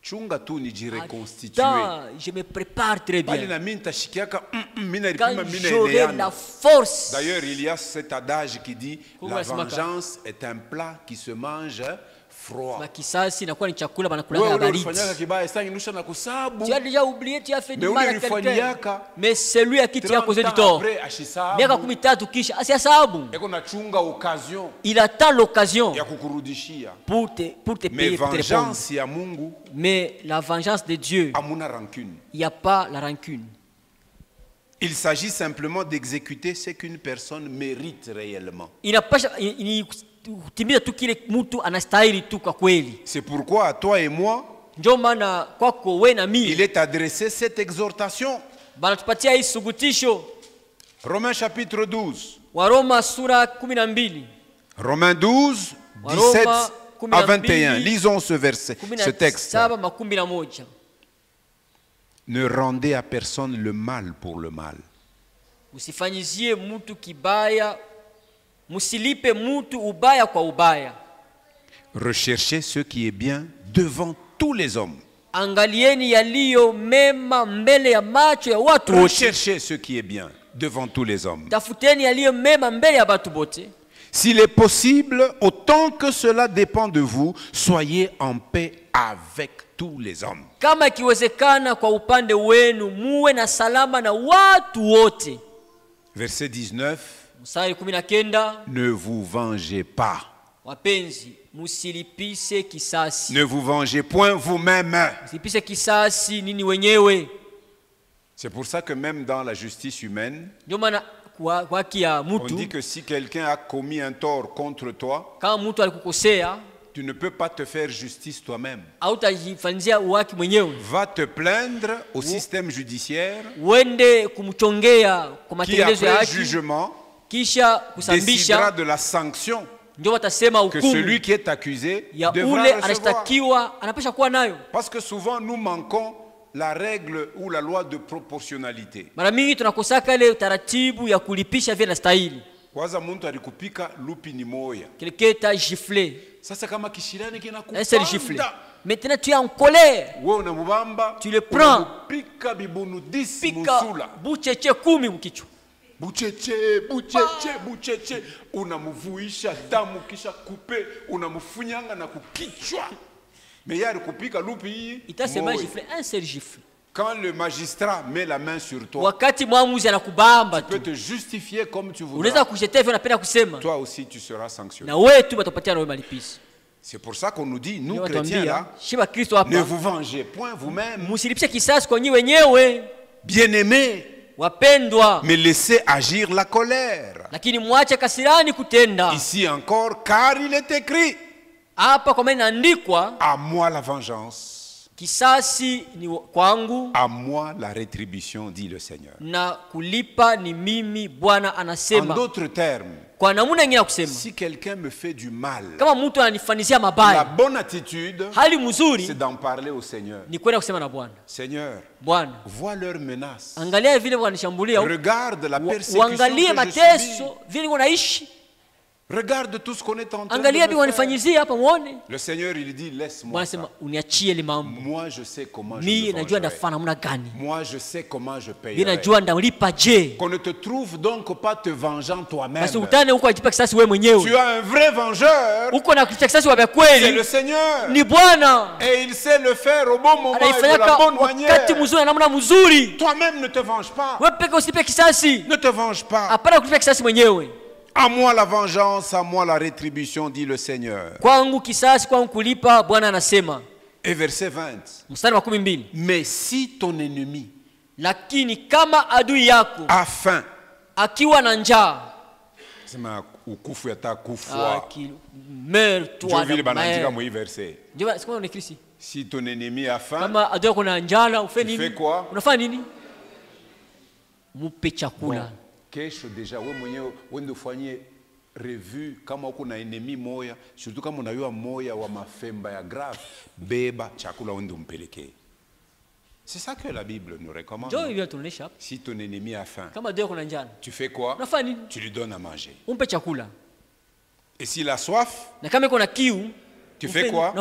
Chunga tu nijireconstituer. attends, je me prépare très Bali bien. na mimi nitashikiaka mina Quand ripima mina j'aurai eleana. la force, D'ailleurs, il y a cet adage qui dit Kuba la simaka. vengeance est un plat qui se mange froid. ma kisasi inakuwa ni chakula banakula Wewe na ule baridi. ulifanyaka kibaya sasa inusha na kusabu. Tu as déjà oublié, tu as fait du Mais mal ule à quelqu'un. ulifanyaka Mais celui à qui tu as 30 causé du ans tort, après miaka ashisabu. 13 kisha asiasabu. Eko nachunga occasion Il attend l'occasion ya kukurudishia. pour te Mais payer, pour te répondre. vengeance ya Mungu Mais la vengeance de Dieu, amuna rancune. il n'y a pas la rancune. Il s'agit simplement d'exécuter ce qu'une personne mérite réellement. Inapasha kutimiza tu kile mtu anastahili tu kwa kweli. C'est pourquoi à toi et moi, Ndio maana kwako wewe na mimi il est adressé cette exhortation. banatupatia hii sugutisho. Romains chapitre 12. Waroma sura 12. Romains 12, 17 à 21. Lisons ce verset, ce texte. Ne rendez à personne le mal pour le mal. Usifanyizie mtu kibaya, musilipe mtu ubaya kwa ubaya. Recherchez ce qui est bien devant tous les hommes. Angalieni yaliyo mema mbele ya macho ya watu wote. Recherchez ce qui est bien devant tous les hommes. Tafuteni yaliyo mema mbele ya watu wote. S'il est possible, autant que cela dépend de vous, soyez en paix avec tous les hommes. Kama ikiwezekana kwa upande wenu muwe na salama na watu wote. Verset 19. Mstari 19. Ne vous vengez pas. Wapenzi, musilipise kisasi. Ne vous vengez point vous-même. Musilipise kisasi nini wenyewe. C'est pour ça que même dans la justice humaine, on dit que si quelqu'un a commis un tort contre toi, tu ne peux pas te faire justice toi-même. Va te plaindre au système judiciaire qui, après jugement, décidera de la sanction que celui qui est accusé devra recevoir. Parce que souvent nous manquons la règle ou la loi de proportionnalité. Mara mingi tunakosaka ile taratibu ya kulipisha vile stahili. Kwanza mtu alikupika lupi ni moya. Quelqu'un t'a giflé. Sasa kama kishirani kinakupanda. C'est giflé. Maintenant tu es en colère. Wewe unamubamba. Tu le prends. Pika bibunu 10 musula. Bucheche 10 mkichwa. Bucheche. Unamuvuisha damu kisha kupe, unamufunyanga na kukichwa. Mais il y a le kupika lupi. Il t'a seulement giflé un seul gifle. Quand le magistrat met la main sur toi, wakati mwamuzi anakubamba tu peux te justifier comme tu voudras. Unaweza kujetea hivyo unapenda kusema. Toi aussi tu seras sanctionné. Na wewe tu batapatia na wewe malipizi. C'est pour ça qu'on nous dit, nous chrétiens là, ne vous vengez point vous-même. Musilipishe kisasi kwa nyinyi wenyewe. Bien-aimés, wapendwa, mais laissez agir la colère. Lakini muache kasirani kutenda. Ici encore, car il est écrit, hapa kwa maana andikwa, à moi la vengeance. Kisasi ni kwangu, à moi la rétribution, dit le Seigneur. Na kulipa ni mimi Bwana anasema. En d'autres termes, kwa namna nyingine kusema, si quelqu'un me fait du mal, kama mtu ananifanyia mabaya, la bonne attitude, hali mzuri, c'est d'en parler au Seigneur. Ni kwenda kusema na Bwana. Seigneur, Bwana, vois leurs menaces. Angalia vile wanishambulia. Regarde la persécution Uangalie que mateso vile wanaishi. Regarde tout ce qu'on est en train Angalia de wanifanyizia hapa muone. Le Seigneur il dit laisse-moi. Bwana sema uniachie ile mambo. Moi je sais comment je mimi najua ndafanya namna gani. Moi je sais comment je paye. Mimi najua ndalipa je. Qu'on ne te trouve donc pas te vengeant toi-même. Basi utane huko ajipa kisasi wewe mwenyewe. Tu as un vrai vengeur. Uko na kisasi wa kweli. C'est le Seigneur. Ni Bwana. Et il sait le faire au bon moment et de la bonne manière. Wakati mzuri namna mzuri. Toi-même ne te venge pas. Wewe peke usipe kisasi. Ne te venge pas. Hapana kulipa kisasi mwenyewe. À moi la vengeance, à moi la rétribution, dit le Seigneur. Kwangu kisasi, kwangu kulipa, Bwana anasema. Et verset 20. Mstari wa 12. Mais si ton ennemi, lakini kama adui yako, a faim, akiwa na njaa, sema ukufu yata kufwa. Meurt-toi vile banandika mwa verset. Ndio siko na Kristo. Si ton ennemi a faim, kama adui yako na njaa, ufanye nini? Tu fais quoi? Unafanya nini? Mupe chakula. Bon. Kesho deja wewe mwenyewe wende ufanye revue kama uko na enemy moya, surtout kama unayua moya wa mafemba ya grave, beba chakula wende umpelekee. C'est ça que la Bible nous recommande. Si ton ennemi a faim, tu fais quoi? Tu lui donnes à manger. Et s'il a soif, tu fais quoi?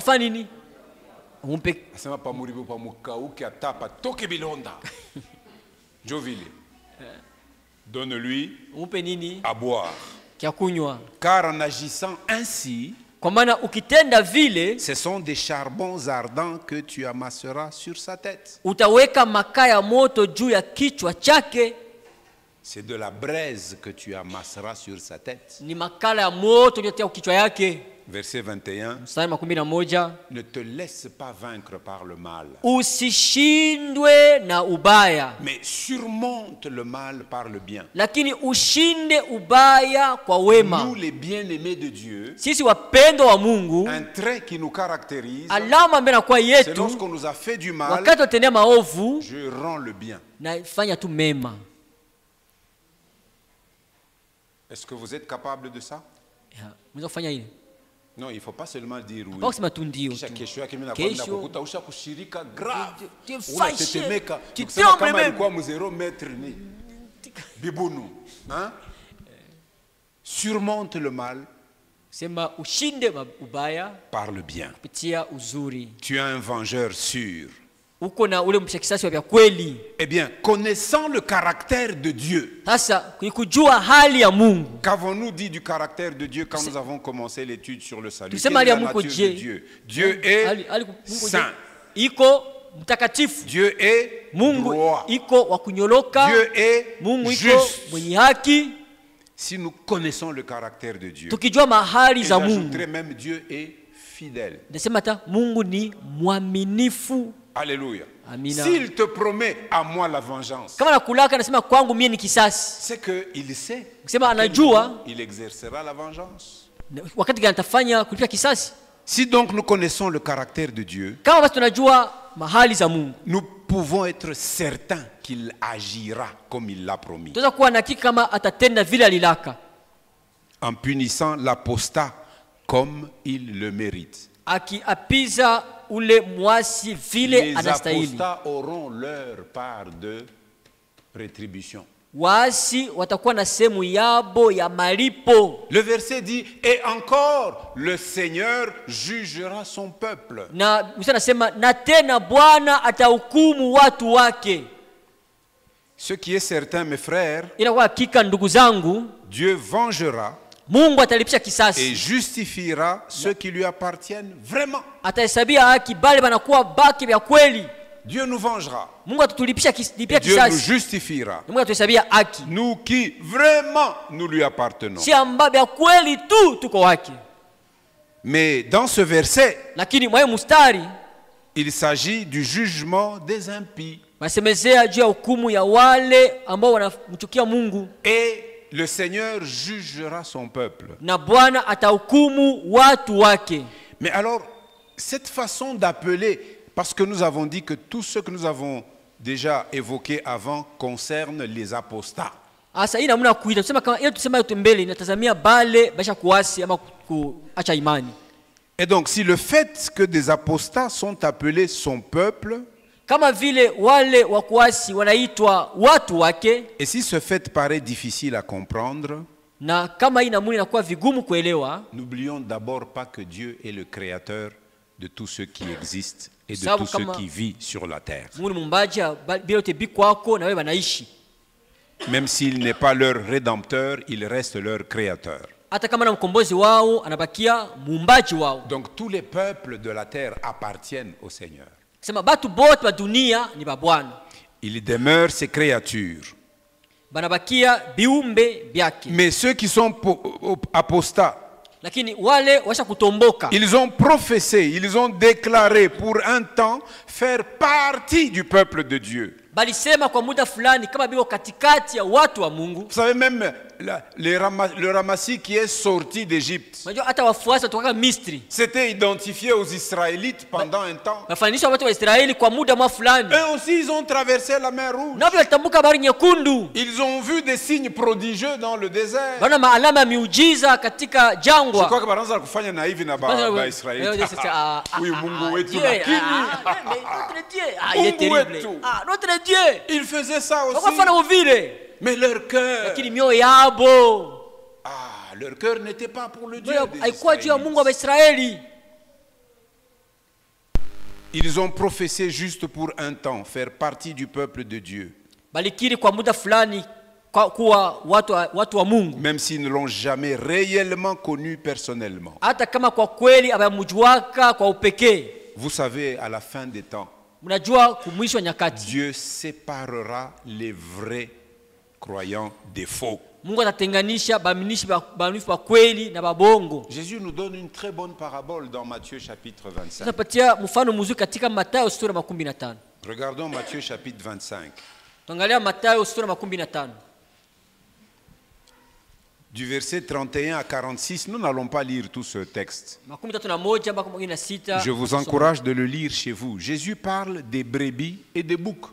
Asema pa muribu pa mukauke atapa toke bilonda. Jovile. Donne-lui à boire. Car en agissant ainsi, ce sont des charbons ardents que tu amasseras sur sa tête. C'est de la braise que tu amasseras sur sa tête. Verset 21. Ne te laisse pas vaincre par le mal. Mais surmonte le mal par le bien. Nous les bien-aimés de Dieu, un trait qui nous caractérise, c'est lorsqu'on nous a fait du mal, je rends le bien. Est-ce que vous êtes capable de ça? Non, il ne faut pas seulement dire oui. Kesho yake mimi nakwenda kukuta usha kushirika grave. Unatetemeka. Ukisema kama ilikuwa mzero metri ni bibunu. Hein? Surmonte le mal. Sema ushinde ubaya. Parle bien. Kupitia uzuri. Tu es un vengeur sûr. Uko na ule mshakisasi wa kweli. Eh bien, connaissant le caractère de Dieu. Sasa kujua hali ya Mungu. Qu'avons-nous dit du caractère de Dieu quand nous avons commencé l'étude sur le salut? Quelle est la nature de Dieu? Dieu est saint. Iko mtakatifu. Dieu est droit. Iko wa kunyoloka. Dieu est Mungu iko mwenye haki. Si nous connaissons le caractère de Dieu, tukijua mahali za Mungu, j'ajouterais même Dieu est fidèle. Nasema hata Mungu ni mwaminifu. Alléluia. S'il te promet à moi la vengeance, kama nakulaka nasema kwangu mimi ni kisasi, c'est que il sait. Sema anajua il exercera la vengeance. Wakati gani atafanya kulipa kisasi? Si donc nous connaissons le caractère de Dieu, kama basi tunajua mahali za Mungu, nous pouvons être certains qu'il agira comme il l'a promis. Tunaweza kuwa na hakika kama atatenda vile alilaka. En punissant l'apostat comme il le mérite. Akiapiza ule mwasi vile anastahili. Les apostats auront leur part de rétribution. Waasi watakuwa na sehemu yabo ya malipo. Le verset dit et encore le Seigneur jugera son peuple. Na Musa anasema na tena Bwana atahukumu watu wake. Ce qui est certain mes frères, inakuwa hakika ndugu zangu, Dieu vengera Mungu atalipisha kisasi et justifiera ceux qui lui appartiennent vraiment. Atahesabia haki bale banakuwa baki vya kweli. Dieu nous vengera. Mungu atatulipisha kisasi. Dieu nous justifiera. Mungu atahesabia haki. Nous qui vraiment nous lui appartenons. Si amba vya kweli tu tuko wake. Mais dans ce verset, lakini mwa mustari, il s'agit du jugement des impies. Masemezea juu ya hukumu ya wale ambao wanamchukia Mungu. Et le Seigneur jugera son peuple. Na Bwana atahukumu watu wake. Mais alors, cette façon d'appeler, parce que nous avons dit que tout ce que nous avons déjà évoqué avant concerne les apostats. Asa ina muna kuita tusema kama ile tusema yote mbele inatazamia bale basha kuasi ama kuacha imani. Et donc si le fait que des apostats sont appelés son peuple, kama vile wale wa kuasi wanaitwa watu wake, et si ce fait paraît difficile à comprendre, na kama ina muni inakuwa vigumu kuelewa, n'oublions d'abord pas que Dieu est le créateur de tout ce qui existe et de tout ce qui vit sur la terre. Même s'il n'est pas leur rédempteur, il reste leur créateur. Donc tous les peuples de la terre appartiennent au Seigneur. Il demeure ses créatures. Mais ceux qui sont apostats, ils ont professé, ils ont déclaré pour un temps faire partie du peuple de Dieu. Vous savez même le ramassis qui est sorti d'Égypte, c'était identifié aux Israélites pendant un temps. Eux aussi ils ont traversé la mer Rouge. Ils ont vu des signes prodigieux dans le désert. Je crois que baranza kufanya na hivi na Israeli. Oui, Mungu wetu lakini. Notre Dieu. Ils faisaient ça aussi. Mais leur cœur. Leur cœur n'était pas pour le Dieu des Israélites. Ils ont professé juste pour un temps faire partie du peuple de Dieu. Même s'ils ne l'ont jamais réellement connu personnellement. Vous savez, à la fin des temps, Dieu séparera les vrais croyants des faux. Jésus nous donne une très bonne parabole dans Matthieu chapitre 25. Regardons Matthieu chapitre 25. Du verset 31 à 46, nous n'allons pas lire tout ce texte. Je vous encourage de le lire chez vous. Jésus parle des brebis et des boucs.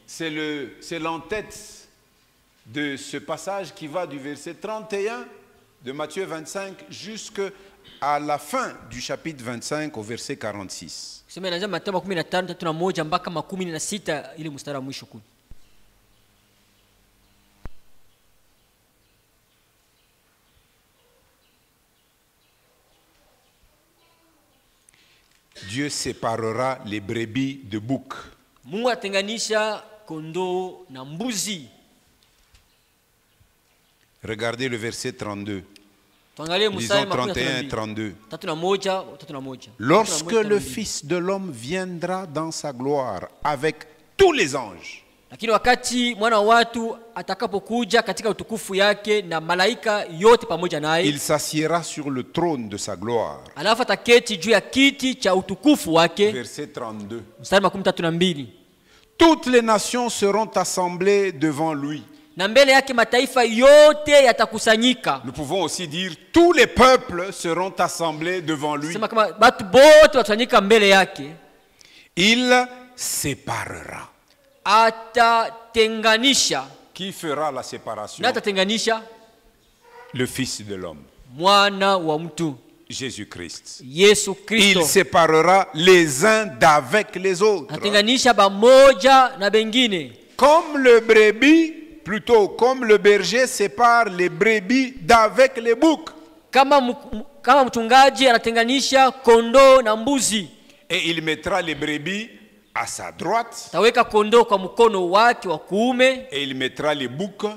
C'est l'entête de ce passage qui va du verset 31 de Matthieu 25 jusqu'à la fin du chapitre 25 au verset 46. Dieu séparera les brebis de boucs. Mungu atenganisha kondoo na mbuzi. Regardez le verset 32. Lisons 31 et 32. Lorsque le Fils de l'homme viendra dans sa gloire avec tous les anges, lakini wakati mwana wa watu atakapokuja katika utukufu yake na malaika yote pamoja naye, il s'assiera sur le trône de sa gloire. alafu ataketi juu ya kiti cha utukufu wake. Verset 32. Mstari 32. Toutes les nations seront assemblées devant lui. Na mbele yake mataifa yote yatakusanyika. Nous pouvons aussi dire tous les peuples seront assemblés devant lui. Sema kama watu wote watasanyika mbele yake. Il séparera. Atatenganisha. Qui fera la séparation? Na atatenganisha? Le Fils de l'homme. Mwana wa mtu. Jésus-Christ. Yesu Kristo. Il séparera les uns d'avec les autres. Atatenganisha bamoja na bengine. Comme le brebis, plutôt comme le berger sépare les brebis d'avec les boucs. Kama mchungaji anatenganisha kondoo na mbuzi. Et il mettra les brebis à sa droite. Taweka kondoo kwa mkono wake wa kuume. Et il mettra les boucs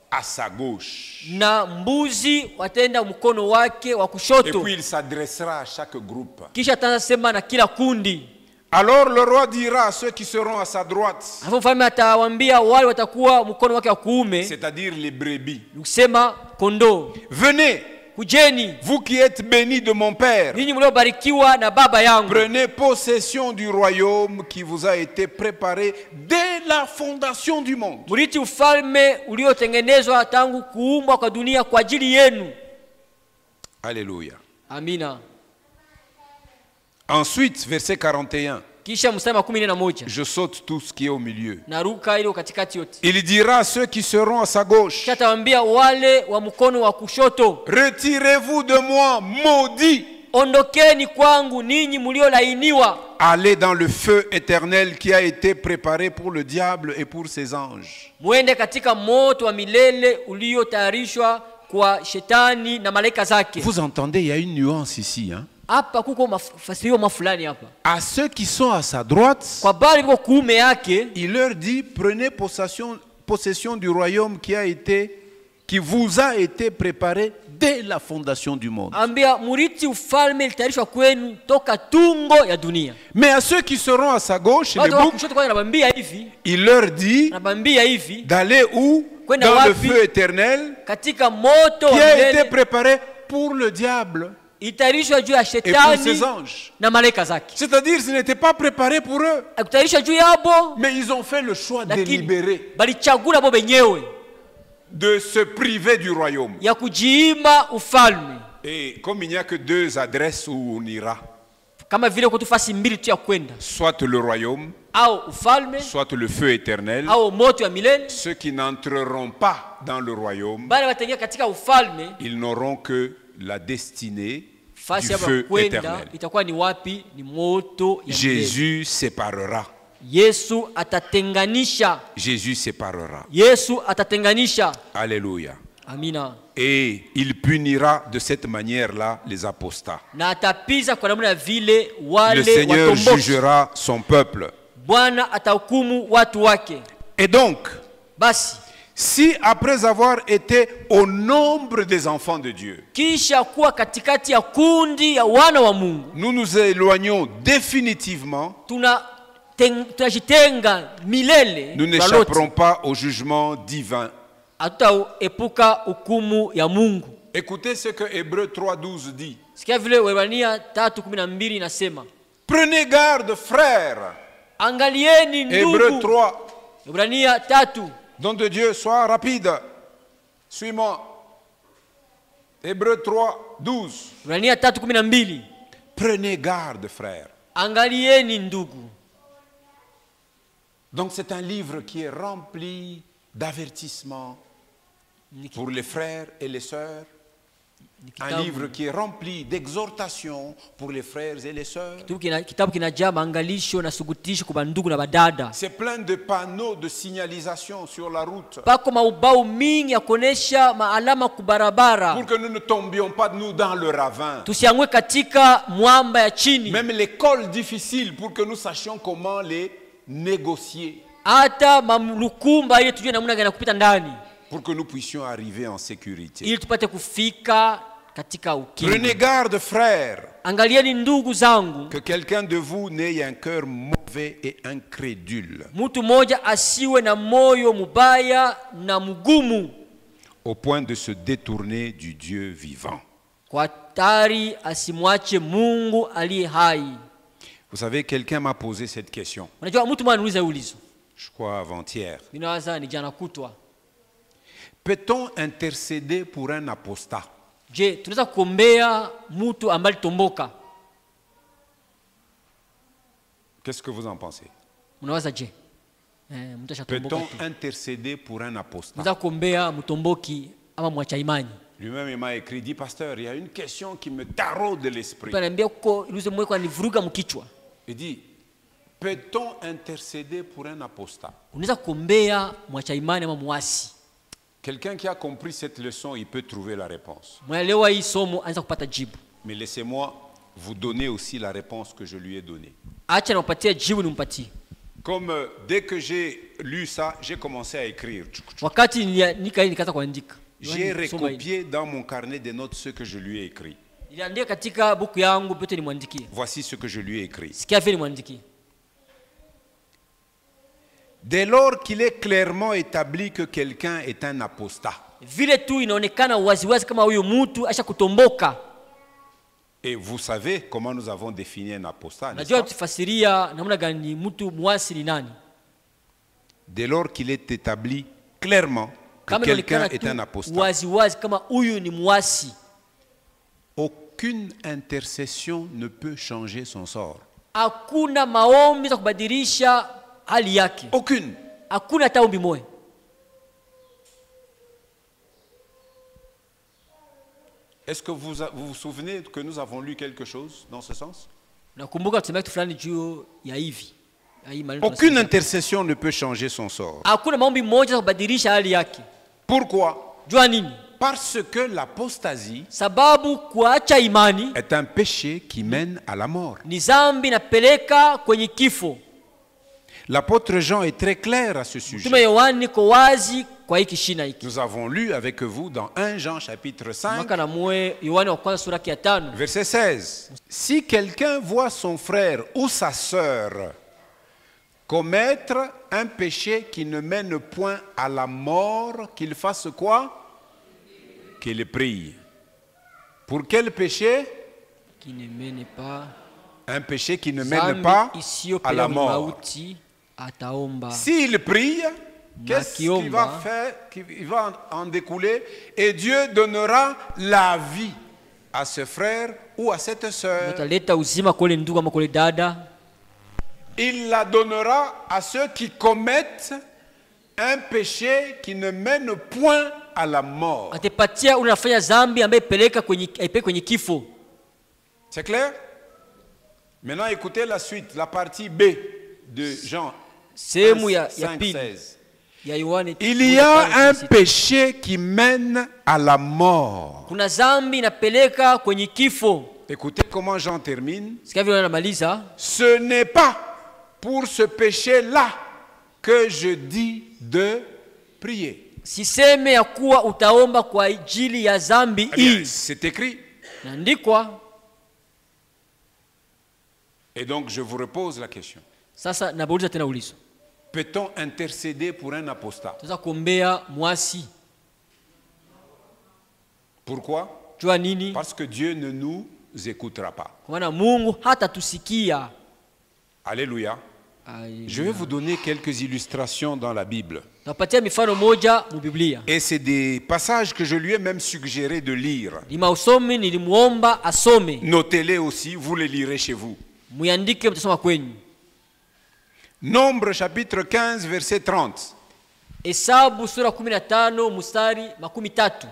à sa gauche. Na mbuzi watenda mkono wake wa kushoto. Et puis il s'adressera à chaque groupe. Kisha atasema na kila kundi. Alors le roi dira à ceux qui seront à sa droite, mfalme atawaambia wale watakuwa mkono wake wa kuume, c'est-à-dire les brebis, kusema kondoo, venez, kujeni, vous qui êtes bénis de mon Père, ninyi mliobarikiwa na baba yangu, prenez possession du royaume qui vous a été préparé dès la fondation du monde. Murithi ufalme uliotengenezwa tangu kuumbwa kwa dunia kwa ajili yenu. Alléluia. Amina. Ensuite, verset 41. Kisha mstari wa 11. Je saute tout ce qui est au milieu. Naruka ile katikati yote. Il dira à ceux qui seront à sa gauche, kisha atawaambia wale wa mkono wa kushoto, retirez-vous de moi, maudits. Ondokeni kwangu ninyi mliolainiwa. Allez dans le feu éternel qui a été préparé pour le diable et pour ses anges. Muende katika moto wa milele uliotayarishwa kwa shetani na malaika zake. Vous entendez, il y a une nuance ici, hein? Hapa kuko mafasirio mafulani hapa. À ceux qui sont à sa droite, kwa bali biko kuume yake, il leur dit, prenez possession du royaume qui vous a été préparé dès la fondation du monde. Ambia murithi ufalme ilitayarishwa kwenu toka tungo ya dunia. Mais à ceux qui seront à sa gauche, les boucs, il leur dit d'aller où? Dans le feu éternel katika moto qui a été préparé pour le diable et pour ses anges. C'est-à-dire ce n'était pas préparé pour eux, mais ils ont fait le choix délibéré de se priver du royaume. Et comme il n'y a que deux adresses où on ira, soit le royaume, soit le feu éternel, ceux qui n'entreront pas dans le royaume, ils n'auront que la destinée du feu éternel. Jésus séparera. Yesu atatenganisha. Jésus séparera. Yesu atatenganisha. Alléluia. Amina. Et il punira de cette manière-là les apostats. Na atapiza kwa namna vile wale le Seigneur jugera son peuple. Bwana atahukumu watu wake. Et donc, basi, si après avoir été au nombre des enfants de Dieu, kisha kuwa katikati ya kundi ya wana wa Mungu, nous nous éloignons définitivement, tunajitenga milele, nous n'échapperons pas au jugement divin. Hatutaepuka hukumu ya Mungu. Écoutez ce que Hébreux 3:12 dit. Sikia vile Waebrania 3:12 inasema. Prenez garde, frères. Angalieni ndugu. Hébreux 3. Waebrania 3. Nom de Dieu, sois rapide. Suis-moi. Hébreux 3:12. Waebrania 3:12. Prenez garde, frères. Angalieni ndugu. Donc c'est un livre qui est rempli d'avertissements, pour les frères et les sœurs. Un livre qui est rempli d'exhortations pour les frères et les sœurs. C'est plein de panneaux de signalisation sur la route. Pour que nous ne tombions pas nous dans le ravin. Même les cols difficiles pour que nous sachions comment les négocier. Pour que nous puissions arriver en sécurité. Prenez garde, frères, que quelqu'un de vous n'ait un cœur mauvais et incrédule, au point de se détourner du Dieu vivant. Vous savez, quelqu'un m'a posé cette question, je crois avant-hier. Peut-on intercéder pour un apostat? Qu'est-ce que vous en pensez? Peut-on intercéder pour un apostat? Lui-même il m'a écrit, dit pasteur, il y a une question qui me taraude de l'esprit. Il dit, peut-on intercéder pour un apostat? Quelqu'un qui a compris cette leçon, il peut trouver la réponse. Mais laissez-moi vous donner aussi la réponse que je lui ai donnée. Comme dès que j'ai lu ça, j'ai commencé à écrire. J'ai recopié dans mon carnet des notes ce que je lui ai écrit. Voici ce que je lui ai écrit. Dès lors qu'il est clairement établi que quelqu'un est un apostat, et vous savez comment nous avons défini un apostat, n'est-ce pas? Dès lors qu'il est établi clairement que quelqu'un est un apostat, aucune intercession ne peut changer son sort. Aucune. Est-ce que vous vous souvenez que nous avons lu quelque chose dans ce sens? Aucune intercession ne peut changer son sort. Pourquoi? Parce que l'apostasie est un péché qui mène à la mort. L'apôtre Jean est très clair à ce sujet. Nous avons lu avec vous dans 1 Jean chapitre 5, verset 16. Si quelqu'un voit son frère ou sa sœur commettre un péché qui ne mène point à la mort, qu'il fasse quoi? Qu'il prie. Pour quel péché? Qui ne mène pas. Un péché qui ne mène pas à la mort. S'il prie, qu'est-ce qu'il va faire? Il va en découler et Dieu donnera la vie à ce frère ou à cette sœur. Il la donnera à ceux qui commettent un péché qui ne mène point à la mort. C'est clair? Maintenant écoutez la suite, la partie B de Jean 5:16. Il y a un péché qui mène à la mort. Écoutez comment Jean termine. Ce n'est pas pour ce péché-là que je dis de prier. C'est écrit. Et donc je vous repose la question. Peut-on intercéder pour un apostat? Pourquoi? Parce que Dieu ne nous écoutera pas. Alléluia. Je vais vous donner quelques illustrations dans la Bible. Et c'est des passages que je lui ai même suggéré de lire. Notez-les aussi, vous les lirez chez vous. Nombre chapitre 15 verset 30. Hesabu sura 15 mstari 13.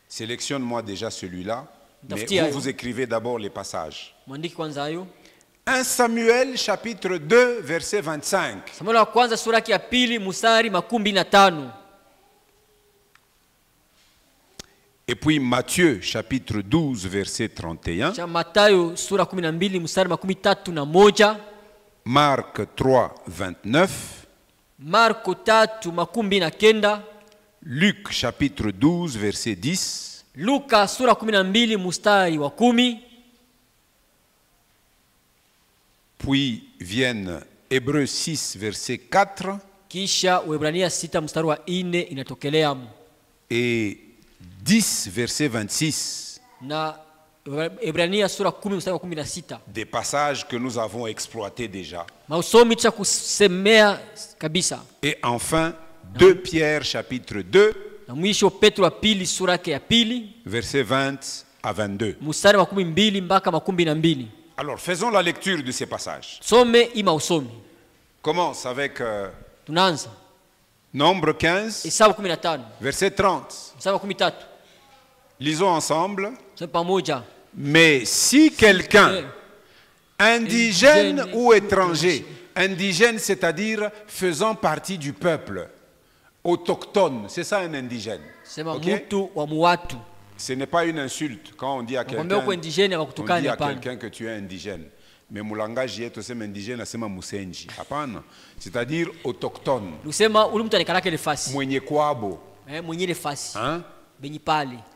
Sélectionne-moi déjà celui-là, mais vous écrivez d'abord les passages. 1 Samuel chapitre 2 verset 25. Samuel wa kwanza sura ya pili mstari 25. Et puis Matthieu chapitre 12 verset 31. Mathayo sura 12 mstari 31. Marc 3 29. Marko 3:29. Luc chapitre 12 verset 10. Luka sura 12 mstari wa 10. Puis viennent Hébreux 6 verset 4. Kisha Waebrania 6 mstari wa 4 inatokelea. Et 10 verset 26. Na Waebrania sura 10 mstari wa 16. Des passages que nous avons exploités déjà. Mausomi cha kusemea kabisa. Et enfin 2 Pierre chapitre 2. Na mwisho Petro wa pili sura ya pili verset 20 à 22. Mstari wa 12 mpaka 12. Alors faisons la lecture de ces passages. Some ima usomi. Commence avec Tunaanza. Nombre 15 Hesabu 15 verset 30. Mstari wa 13. Lisons ensemble. Pamoja. Mais si quelqu'un indigène ou étranger, indigène c'est-à-dire faisant partie du peuple, autochtone, c'est ça un indigène. Okay? Ce n'est pas une insulte quand on dit à quelqu'un que tu es indigène. Mais mulangage yetu sema indigène asema musenji. Hapana. C'est-à-dire autochtone. Mwenye kwabo. Hein?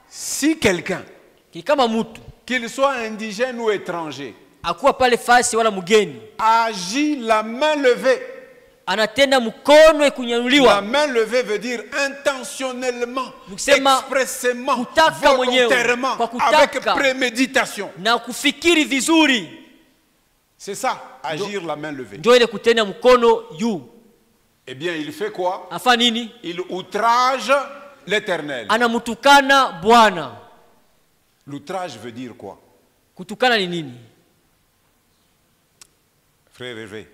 Si quelqu'un, qu'il soit indigène ou étranger, agit la main levée. La main levée veut dire intentionnellement, expressément, volontairement, avec préméditation. C'est ça, agir la main levée. Eh bien, il fait quoi? Il outrage l'Éternel. L'outrage veut dire quoi? Frère Hervé,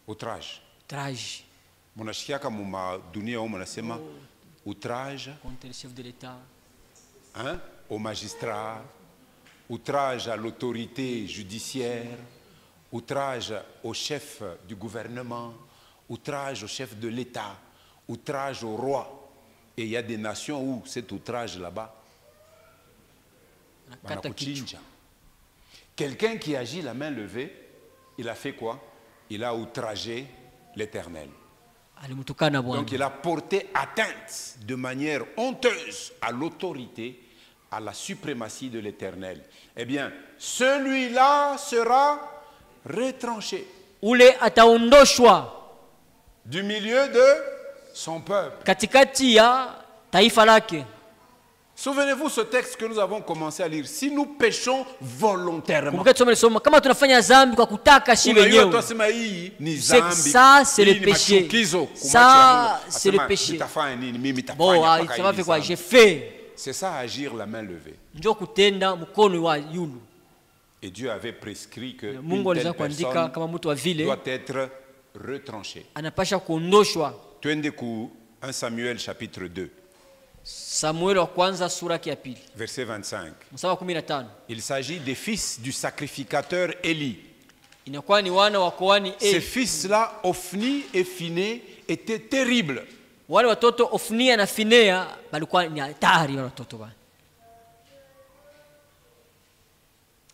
outrage. Monashikiaka muma dunia au monasema outrage contre le chef de l'État, hein, au magistrat, outrage à l'autorité judiciaire, outrage au chef du gouvernement, outrage au chef de l'État, outrage au roi. Et il y a des nations où cet outrage là-bas, quelqu'un qui agit la main levée, il a fait quoi? Il a outragé l'Éternel. Donc il a porté atteinte de manière honteuse à l'autorité, à la suprématie de l'Éternel. Eh bien, celui-là sera retranché du milieu de son peuple. Souvenez-vous ce texte que nous avons commencé à lire. Si nous péchons volontairement, ça c'est le péché. Ça c'est le péché. Bon, ça va faire quoi? J'ai fait. C'est ça, agir la main levée. Et Dieu avait prescrit que une telle personne doit être retranchée. 1 Samuel chapitre 2. Samuel wa kwanza sura ya pili. Verset 25. Mstari wa 15. Il s'agit des fils du sacrificateur Élie. Inakuwa ni wana wa kuhani Eli. Ces fils-là, Ophni et Phiné, étaient terribles. Wale watoto Ophni na Finea walikuwa ni hatari wale watoto bana.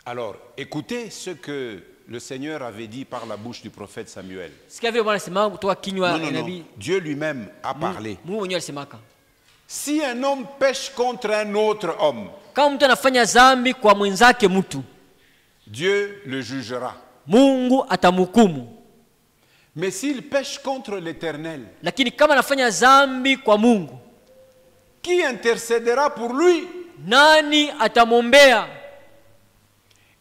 Alors, écoutez ce que le Seigneur avait dit par la bouche du prophète Samuel. Non. Dieu lui-même a parlé. Si un homme pêche contre un autre homme, Dieu le jugera. Mais s'il pêche contre l'Éternel, qui intercédera pour lui?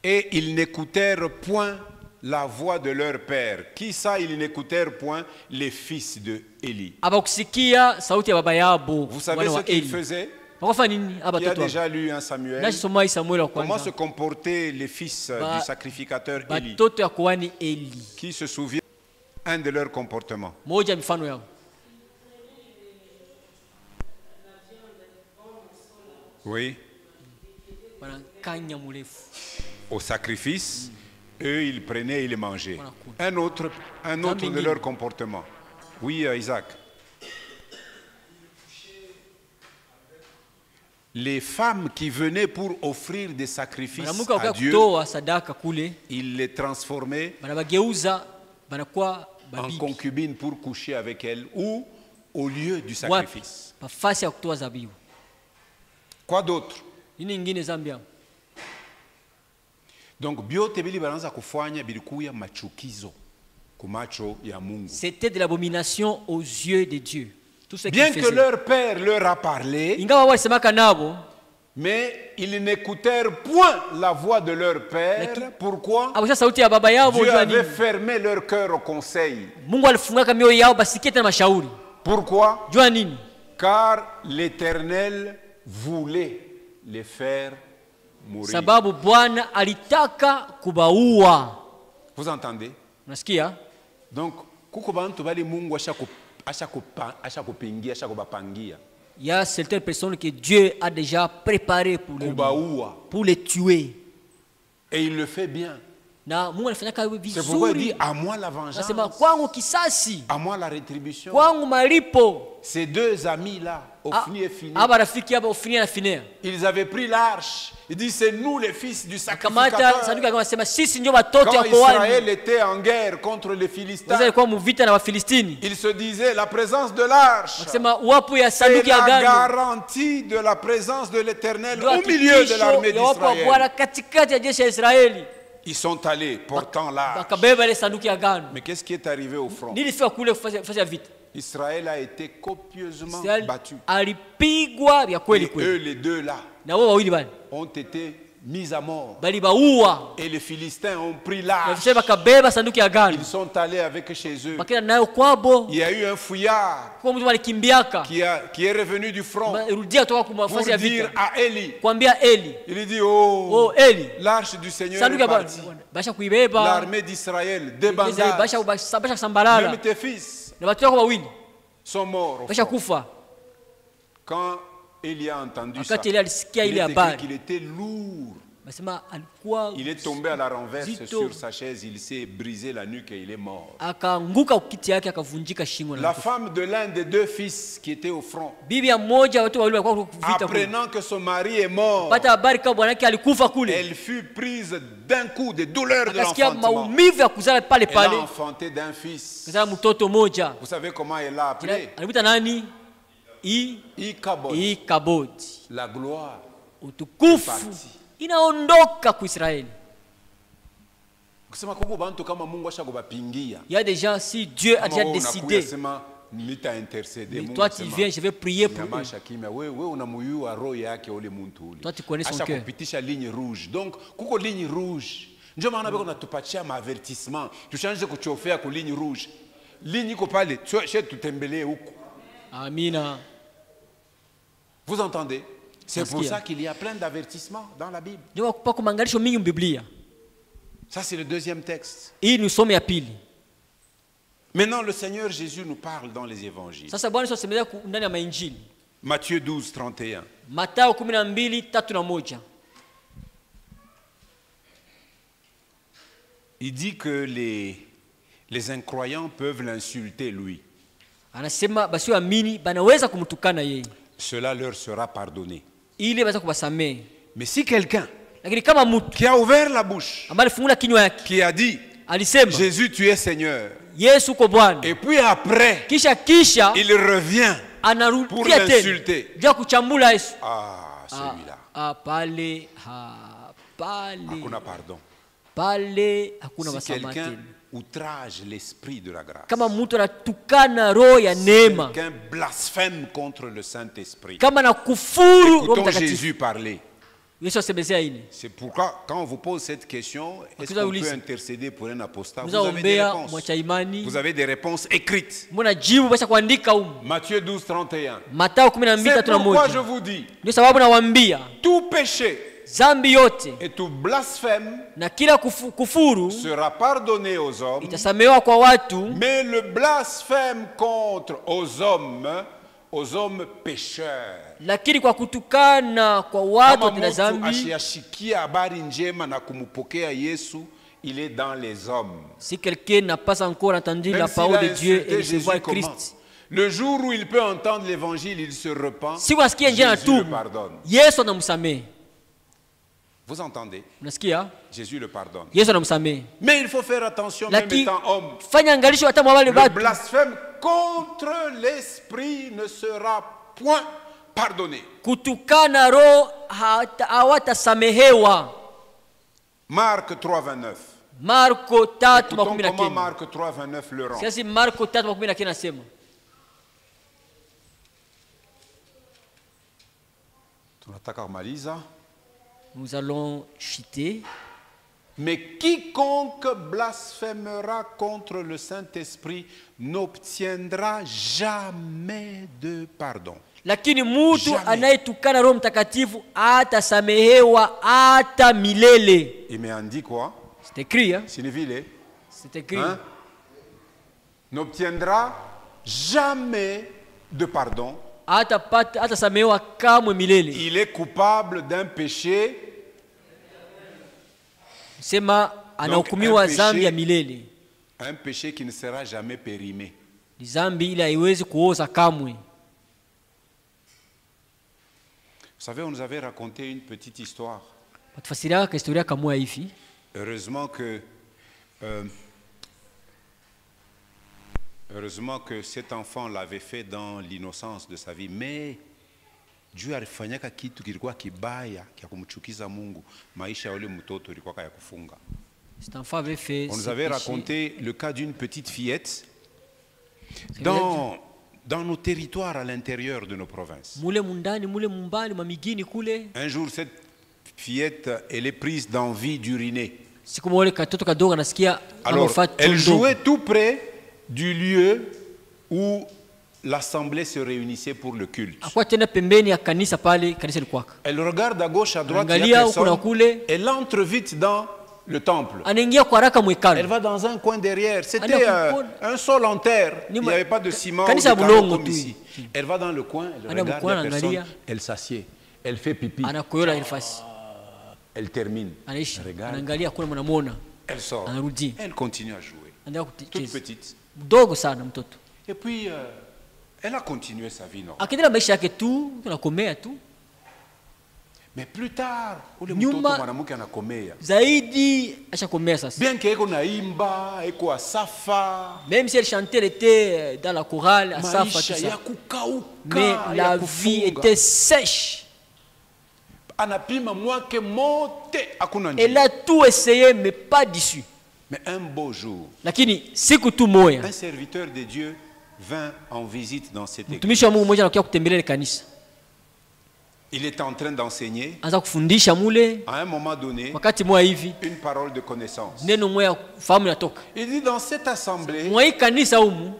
Et ils n'écoutèrent point la voix de leur père. Qui ça, ils n'écoutèrent point les fils de Élie. Vous savez ce qu'ils faisaient? Qui a déjà lu un Samuel? Comment se comportaient les fils du sacrificateur Élie? Qui se souvient un de leurs comportements? Oui. Au sacrifice, eux, ils prenaient et ils mangeaient. Un autre de leur comportement. Oui, Isaac. Les femmes qui venaient pour offrir des sacrifices à Dieu, ils les transformaient en concubines pour coucher avec elles ou au lieu du sacrifice. Quoi d'autre? Donc, c'était de l'abomination aux yeux de Dieu. Bien que leur père leur a parlé, mais ils n'écoutèrent point la voix de leur père. Pourquoi? Dieu avait fermé leur cœur au conseil. Pourquoi? Car l'Éternel voulait les faire mourir. Vous entendez? Donc, il y a certaines personnes que Dieu a déjà préparées pour les tuer. Et il le fait bien. C'est pourquoi il dit à moi la vengeance, à moi la rétribution. Ces deux amis-là, Ophni et Phinéas, ils avaient pris l'arche. Il dit c'est nous les fils du sacrificateur. Quand Israël était en guerre contre les Philistins, il se disait la présence de l'arche est la garantie de la présence de l'Éternel au milieu de l'armée d'Israël. Ils sont allés portant l'arche. Mais qu'est-ce qui est arrivé au front? Israël a été copieusement battu. Et eux, les deux là, ont été mis à mort. Et les Philistins ont pris l'arche. Ils sont allés avec chez eux. Il y a eu un fouillard qui est revenu du front pour dire à Élie. Il dit, oh, l'arche du Seigneur est partie. L'armée d'Israël débandage. Même tes fils sont morts. Quand Élie a entendu ça, il est qu'il était lourd. Il est tombé à la renverse sur sa chaise, il s'est brisé la nuque et il est mort. La femme de l'un des deux fils qui était au front, apprenant que son mari est mort, elle fut prise d'un coup des douleurs de l'enfantement. Elle a enfanté d'un fils. Vous savez comment elle l'a appelé? Ikabod. La gloire inaondoka kwa Israeli. Il y a des gens, si Dieu a déjà décidé, toi tu viens, je vais prier pour eux. Toi tu connais son cœur. Donc, kuko ligne rouge. Ndio maana beko natupatia maavertissement. Tuchange kuchofea ku ligne rouge. Ligne iko pale, chez tutembelee huko. Amina. Vous entendez? C'est pour ça qu'il y a plein d'avertissements dans la Bible. Ça, c'est le deuxième texte. Maintenant, le Seigneur Jésus nous parle dans les évangiles. Matthieu 12, 31. Il dit que les incroyants peuvent l'insulter, lui. Cela leur sera pardonné. Mais si quelqu'un qui a ouvert la bouche, qui a dit Jésus tu es Seigneur, et puis après il revient pour l'insulter, celui-là hakuna pardon. Si quelqu'un outrage l'esprit de la grâce, quelqu'un blasphème contre le Saint-Esprit, écoutons Jésus parler. C'est pourquoi quand on vous pose cette question, est-ce qu'on peut intercéder pour un apostat? Vous avez des réponses. Vous avez des réponses écrites. Matthieu 12, 31. C'est pourquoi je vous dis, tout péché et tout blasphème sera pardonné aux hommes, mais le blasphème contre aux hommes aux hommes pécheurs. Lakini kwa kutukana kwa watu wa dhambi, ashiashikia habari njema na kumpokea Yesu, il est dans les hommes. Si quelqu'un n'a pas encore entendu la parole de Dieu et recevoir Christ, le jour où il peut entendre l'évangile, il se repent. Si Jésus le pardonne. Yesu anamsamehe. Vous entendez? Unasikia? Jésus le pardonne. Yesu anamsamehe. Mais il faut faire attention, même étant homme. Fanya angalisho hata mwa wale watu. watu. Le blasphème contre l'esprit ne sera point pardonné. Kutukana roho hawatasamehewa. Marc 3:29. Marko 3:19. Comment Marc 3:29 le rend? Sasa Marko 3:19 nasema. Tunataka kumaliza. Nous allons chuter. Mais quiconque blasphémera contre le Saint-Esprit n'obtiendra jamais de pardon. Lakini mtu anayetukana Roho Mtakatifu atasamehewa hata milele. Il m'a dit quoi? C'est écrit, hein? C'est écrit. Hein? N'obtiendra jamais de pardon. Il est coupable d'un péché. Donc, un péché qui ne sera jamais périmé. Vous savez, on nous avait raconté une petite histoire. Heureusement que cet enfant l'avait fait dans l'innocence de sa vie, mais Dieu alifanyaka kitu kilikuwa kibaya kia kumchukiza Mungu, maisha ya yule mtoto ilikuwa ya kufunga. On nous avait raconté le cas d'une petite fillette dans nos territoires à l'intérieur de nos provinces. Un jour, cette fillette, elle est prise d'envie d'uriner. Alors, elle jouait tout près du lieu où l'assemblée se réunissait pour le culte. Elle regarde à gauche, à droite, il y a personne. Elle entre vite dans le temple. Elle va dans un coin derrière. C'était un sol en terre. Il n'y avait pas de ciment ou de carreaux comme ici. Elle va dans le coin, elle regarde la personne, elle s'assied, elle fait pipi. Elle termine. Elle regarde. Elle sort. Elle continue à jouer. Toute petite. Et puis, elle a continué sa vie normale. Mais plus tard, bien qu'elle naimba, eko asafa, même si elle chantait, elle était dans la chorale, asafa, tout ça. Mais la vie était sèche. Elle a tout essayé, mais pas d'issue. Mais un beau jour, un serviteur de Dieu vint en visite dans cette église. Il était en train d'enseigner. À un moment donné, une parole de connaissance. Il dit, dans cette assemblée,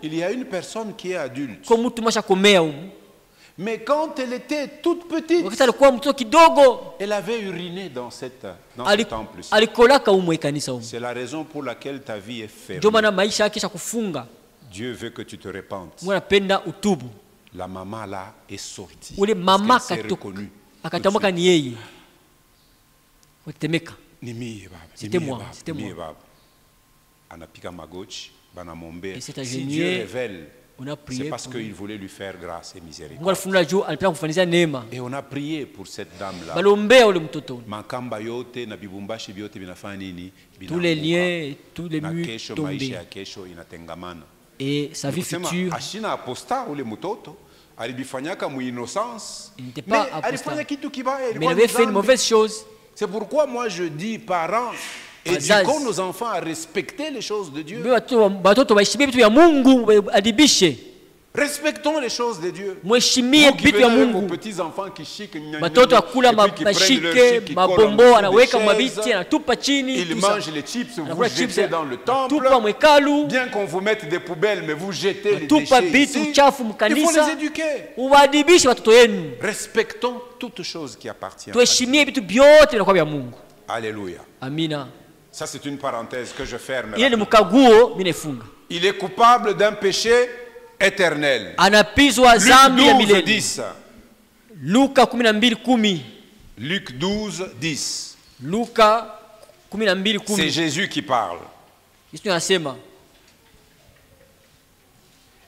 il y a une personne qui est adulte. Mais quand elle était toute petite, elle avait uriné dans ce temple. C'est la raison pour laquelle ta vie est fermée. Dieu veut que tu te répandes. La maman là est sortie. Elle s'est reconnue. C'était moi. Si Dieu révèle, c'est parce qu'il voulait lui faire grâce et miséricorde. Et on a prié pour cette dame-là. Tous les liens, tous les murs tombés. Et sa vie future, il n'était pas apostat, mais il avait fait une mauvaise chose. C'est pourquoi moi je dis, parents, éduquons nos enfants à respecter les choses de Dieu. Respectons les choses de Dieu. Vous qui venez avec vos petits-enfants qui chiquent, ils mangent les chips, vous jetez dans le temple. Bien qu'on vous mette des poubelles, mais vous jetez les déchets ici. Il faut les éduquer. Respectons toutes choses qui appartiennent à Dieu. Alléluia. Amina. Ça c'est une parenthèse que je ferme. Il est coupable d'un péché éternel. Anapizwa Luc zambi ya 12, milele. 10. Luka 12:10. Luc 12, 10. Luka 12:10. C'est Jésus qui parle. Yesu anasema,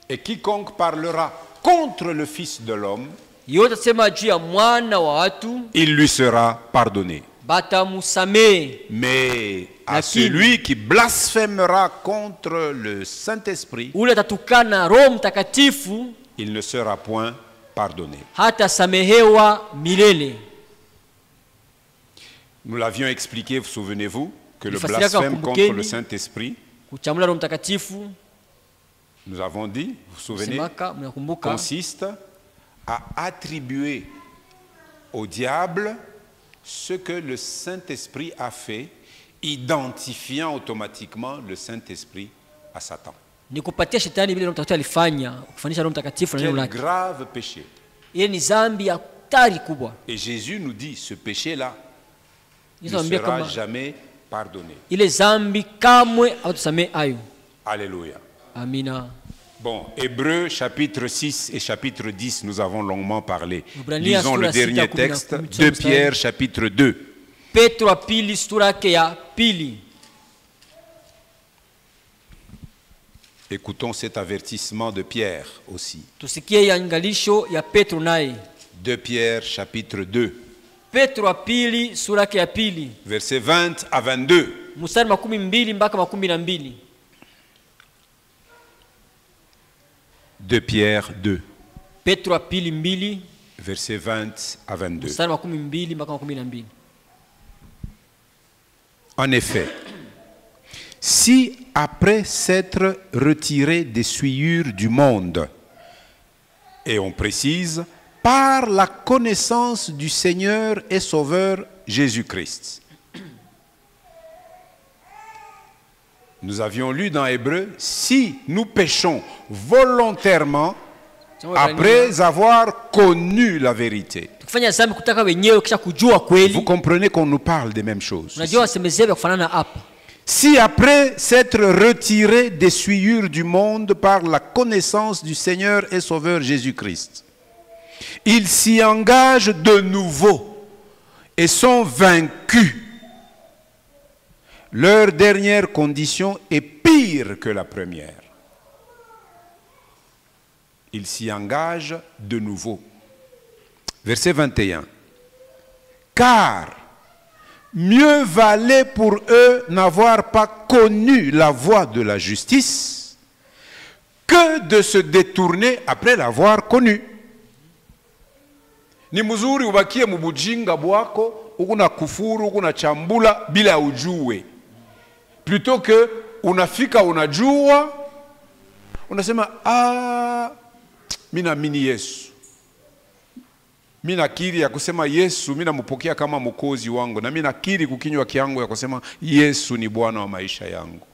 et quiconque parlera contre le Fils de l'homme, yote atasema juu ya mwana wa watu, il lui sera pardonné. batamusamee. Mais à celui qui blasphémera contre le Saint-Esprit, ule atatukana Roho Mtakatifu, il ne sera point pardonné. hata samehewa milele. Nous l'avions expliqué, vous souvenez-vous, que le Nilifasiria blasphème kumbukeni, contre le Saint-Esprit, kuchamula Roho Mtakatifu, nous avons dit, vous vous souvenez, semaka, mnakumbuka, consiste à attribuer au diable ce que le Saint-Esprit a fait, identifiant automatiquement le Saint-Esprit à Satan. ni kupatia shetani vile Roho Mtakatifu alifanya, kufanisha Roho Mtakatifu na neno Quel lake. grave péché. Ile ni dhambi ya hatari kubwa. Et Jésus nous dit, ce péché-là ne Yesu anambia sera kama jamais pardonné. ile dhambi kamwe hatusamee ayo. Alléluia. Amina. Bon, Hébreux chapitre 6 et chapitre 10, nous avons longuement parlé. Waebrania Lisons le sura dernier sita, texte, kumi na 2 kumi, Pierre chapitre 2. Petro wa pili sura yake ya pili. Écoutons cet avertissement de Pierre aussi. Tusikie angalisho ya Petro naye. 2 Pierre chapitre 2, Petro wa pili sura yake ya pili. versets 20 à 22. Mstari 12 mpaka 12. 2 Pierre 2, Petro wa pili 2 versets 20 à 22. mstari 12 mpaka 12. En effet, si après s'être retiré des souillures du monde, et on précise, par la connaissance du Seigneur et Sauveur Jésus-Christ. Nous avions lu dans Hébreux, si nous péchons volontairement après avoir connu la vérité. Vous comprenez qu'on nous parle des mêmes choses. Si après s'être retiré des souillures du monde par la connaissance du Seigneur et Sauveur Jésus-Christ, ils s'y engagent de nouveau et sont vaincus, leur dernière condition est pire que la première. Ils s'y engagent de nouveau. Verset 21. Car mieux valait pour eux n'avoir pas connu la voie de la justice que de se détourner après l'avoir connue. Ni mzuri ubakie mubujinga bwako, ukuna kufuru, ukuna chambula bila ujue. Plutôt que unafika unajua, unasema mina mini Yesu. Mina kiri ya kusema Yesu, mina mupokea kama mwokozi wangu. Na mina kiri kukinywa kiangu ya kusema Yesu ni Bwana wa maisha yangu.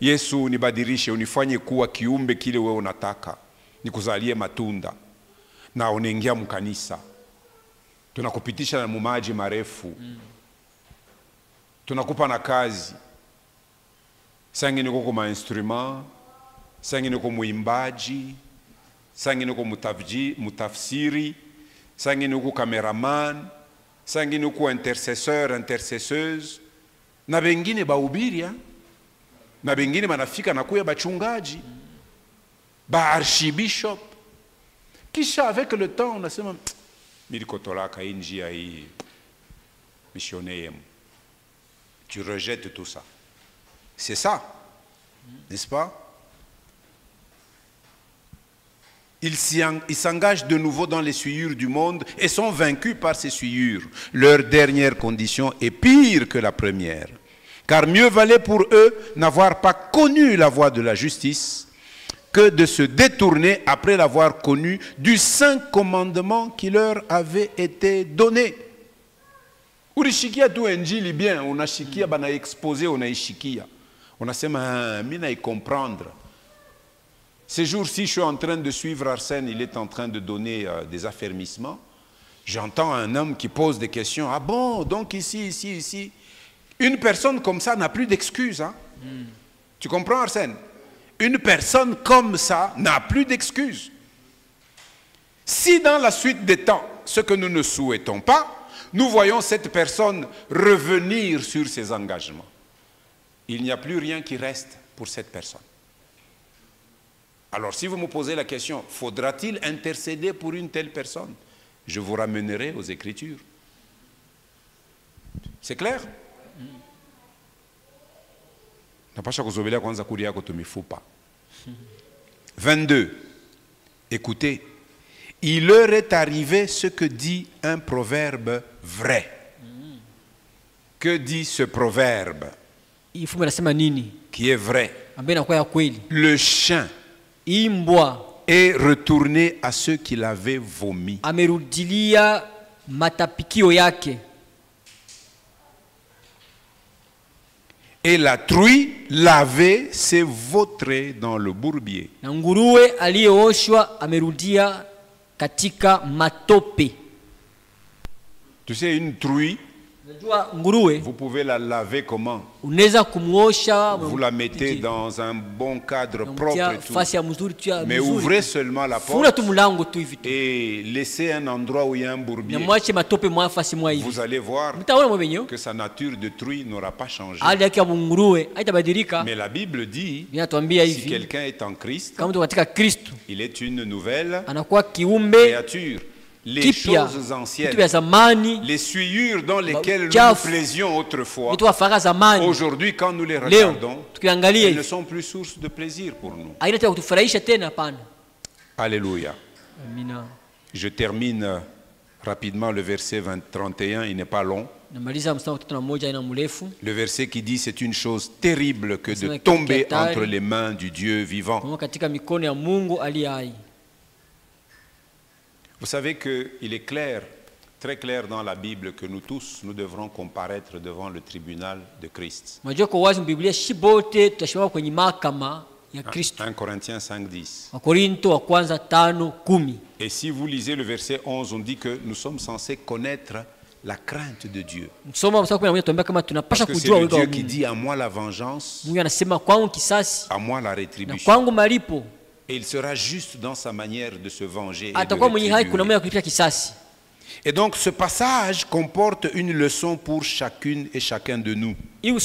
Yesu unibadilishe, unifanye kuwa kiumbe kile wewe unataka. Nikuzalie matunda. Na unaingia mkanisa. Tunakupitisha na mumaji marefu. Tunakupa na kazi. Sangine kuko ma instrument, sangine kuko muimbaji, sangine kuko mutafsiri, sangine kuko cameraman, sangine kuko intercesseur, intercesseuse, na bengine bahubiria, na bengine manafika na kuya bachungaji, ba archibishop. Kisha avec le temps on asema milikotolaka hii njia hii missionnaire. Tu rejettes tout ça. C'est ça, n'est-ce pas? Ils s'engagent de nouveau dans les souillures du monde et sont vaincus par ces souillures. Leur dernière condition est pire que la première. Car mieux valait pour eux n'avoir pas connu la voie de la justice que de se détourner après l'avoir connu du saint commandement qui leur avait été donné. Ulishikia tu injili bien, unashikia bana exposé, unaishikia. On a dit, mina y comprendre. Ces jours-ci, je suis en train de suivre Arsène, il est en train de donner des affermissements. J'entends un homme qui pose des questions. Ah bon, donc ici. Une personne comme ça n'a plus d'excuses. Hein? Tu comprends, Arsène? Une personne comme ça n'a plus d'excuses. Si dans la suite des temps, ce que nous ne souhaitons pas, nous voyons cette personne revenir sur ses engagements, il n'y a plus rien qui reste pour cette personne. Alors si vous me posez la question, faudra-t-il intercéder pour une telle personne? Je vous ramènerai aux Écritures. C'est clair? 22. Écoutez, il leur est arrivé ce que dit un proverbe vrai. Que dit ce proverbe qui est vrai? Le chien est retourné à ceux qui l'avaient vomi. Et la truie lavée s'est vautrée dans le bourbier. Tu sais, une truie, vous pouvez la laver comment? Vous la mettez dans un bon cadre propre et tout. Mais ouvrez seulement la porte et laissez un endroit où il y a un bourbier. Vous allez voir que sa nature de truie n'aura pas changé. Mais la Bible dit, si quelqu'un est en Christ, il est une nouvelle créature. Les choses anciennes, les souillures dans lesquelles nous nous plaisions autrefois, aujourd'hui quand nous les regardons, elles ne sont plus source de plaisir pour nous. Alléluia. Je termine rapidement le verset 31, il n'est pas long. Le verset qui dit: c'est une chose terrible que de tomber entre les mains du Dieu vivant. Vous savez qu'il est clair, très clair dans la Bible que nous tous, nous devrons comparaître devant le tribunal de Christ. 1 Corinthiens 5:10. Et si vous lisez le verset 11, on dit que nous sommes censés connaître la crainte de Dieu. Parce que c'est le Dieu qui dit: à moi la vengeance, à moi la rétribution. Et il sera juste dans sa manière de se venger et de rétribuer. Et donc ce passage comporte une leçon pour chacune et chacun de nous. Ne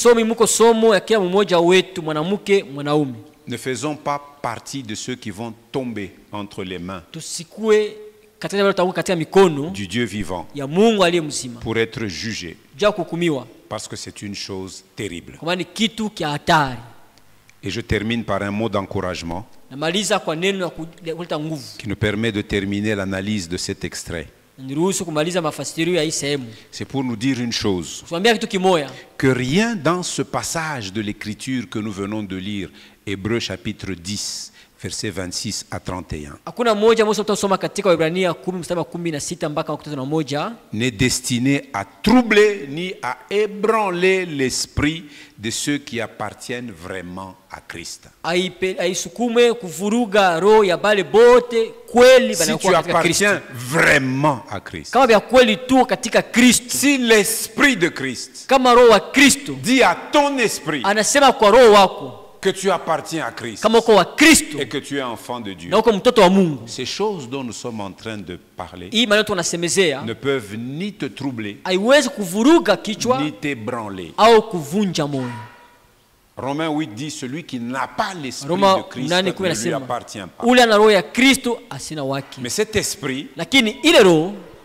faisons pas partie de ceux qui vont tomber entre les mains du Dieu vivant pour être jugés, parce que c'est une chose terrible. Et je termine par un mot d'encouragement qui nous permet de terminer l'analyse de cet extrait. C'est pour nous dire une chose, que rien dans ce passage de l'Écriture que nous venons de lire, Hébreux chapitre 10, versets 26 à 31, n'est destiné à troubler ni à ébranler l'esprit de ceux qui appartiennent vraiment à Christ. Si tu appartiens vraiment à Christ, si l'esprit de Christ dit à ton esprit que tu appartiens à Christ et que tu es enfant de Dieu, ces choses dont nous sommes en train de parler ne peuvent ni te troubler ni t'ébranler. Romains 8 dit: celui qui n'a pas l'esprit de Christ ne lui appartient pas. Mais cet esprit,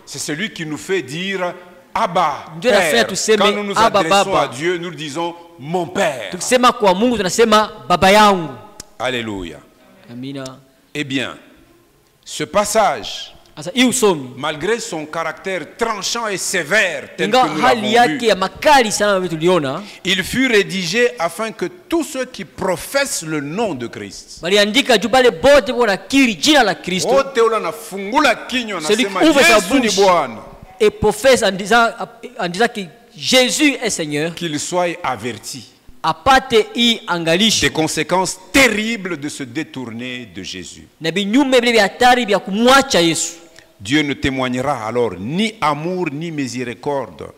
c'est celui qui nous fait dire Abba, Père. Quand nous nous adressons à Dieu, nous disons mon Père. Alléluia. Eh bien, ce passage, malgré son caractère tranchant et sévère tel que nous l'avons vu, il fut rédigé afin que tous ceux qui professent le nom de Christ, celui qui ouvre et professe en disant que Jésus est Seigneur, qu'ils soient avertis des conséquences terribles de se détourner de Jésus. Dieu ne témoignera alors ni amour ni miséricorde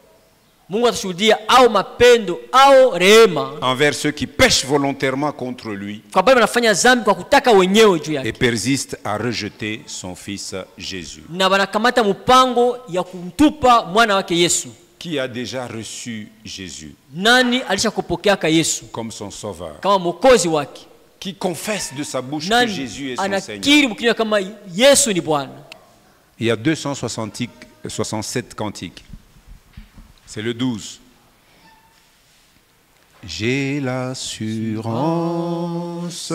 Mungu atashuhudia au mapendo au rehema envers ceux qui pêchent volontairement contre lui kwa sababu wanafanya dhambi kwa kutaka wenyewe juu yake, et persistent à rejeter son fils Jésus. Na wanakamata mpango ya kumtupa mwana wake Yesu. Qui a déjà reçu Jésus Nani alishakupokea ka Yesu comme son sauveur? kama mwokozi wake? Qui confesse de sa bouche que Jésus est son Seigneur? Anakiri mkinywa kama Yesu ni Bwana. Il y a 267 cantiques. C'est le 12. J'ai l'assurance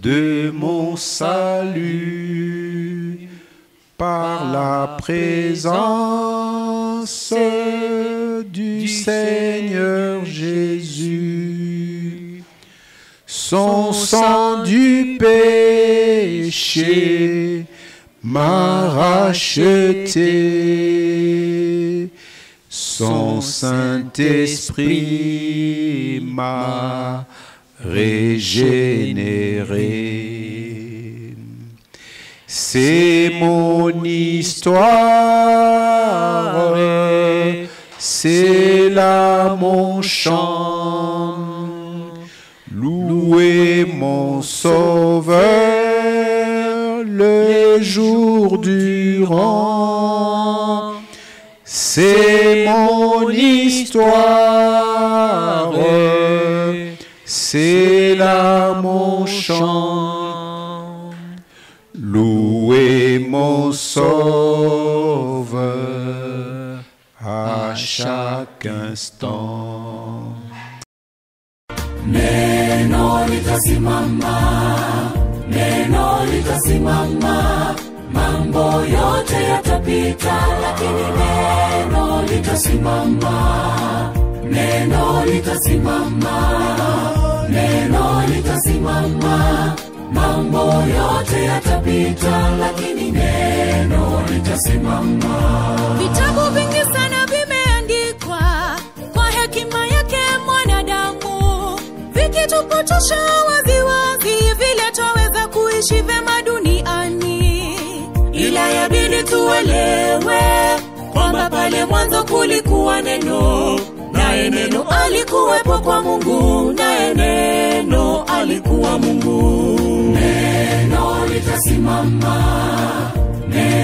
de mon salut par la présence du Seigneur Jésus. Son sang du péché m'a racheté. Son Saint-Esprit m'a régénéré. C'est mon histoire, c'est là mon chant. Louez mon Sauveur le jour durant. C'est mon histoire, c'est là mon chant. Louez mon Sauveur à chaque instant. Neno litasimama, neno litasimama. Mambo yote yatapita, lakini neno litasimama. Neno litasimama, neno litasimama. Mambo yote yatapita, lakini neno litasimama. Vitabu vingi sana vimeandikwa kwa hekima yake mwanadamu, vikitupotosha waziwazi vile twaweza kuishi vema duniani. Ila yabidi tuelewe kwamba pale mwanzo kulikuwa neno, naye neno alikuwepo kwa Mungu, naye neno alikuwa Mungu. Neno litasimama, neno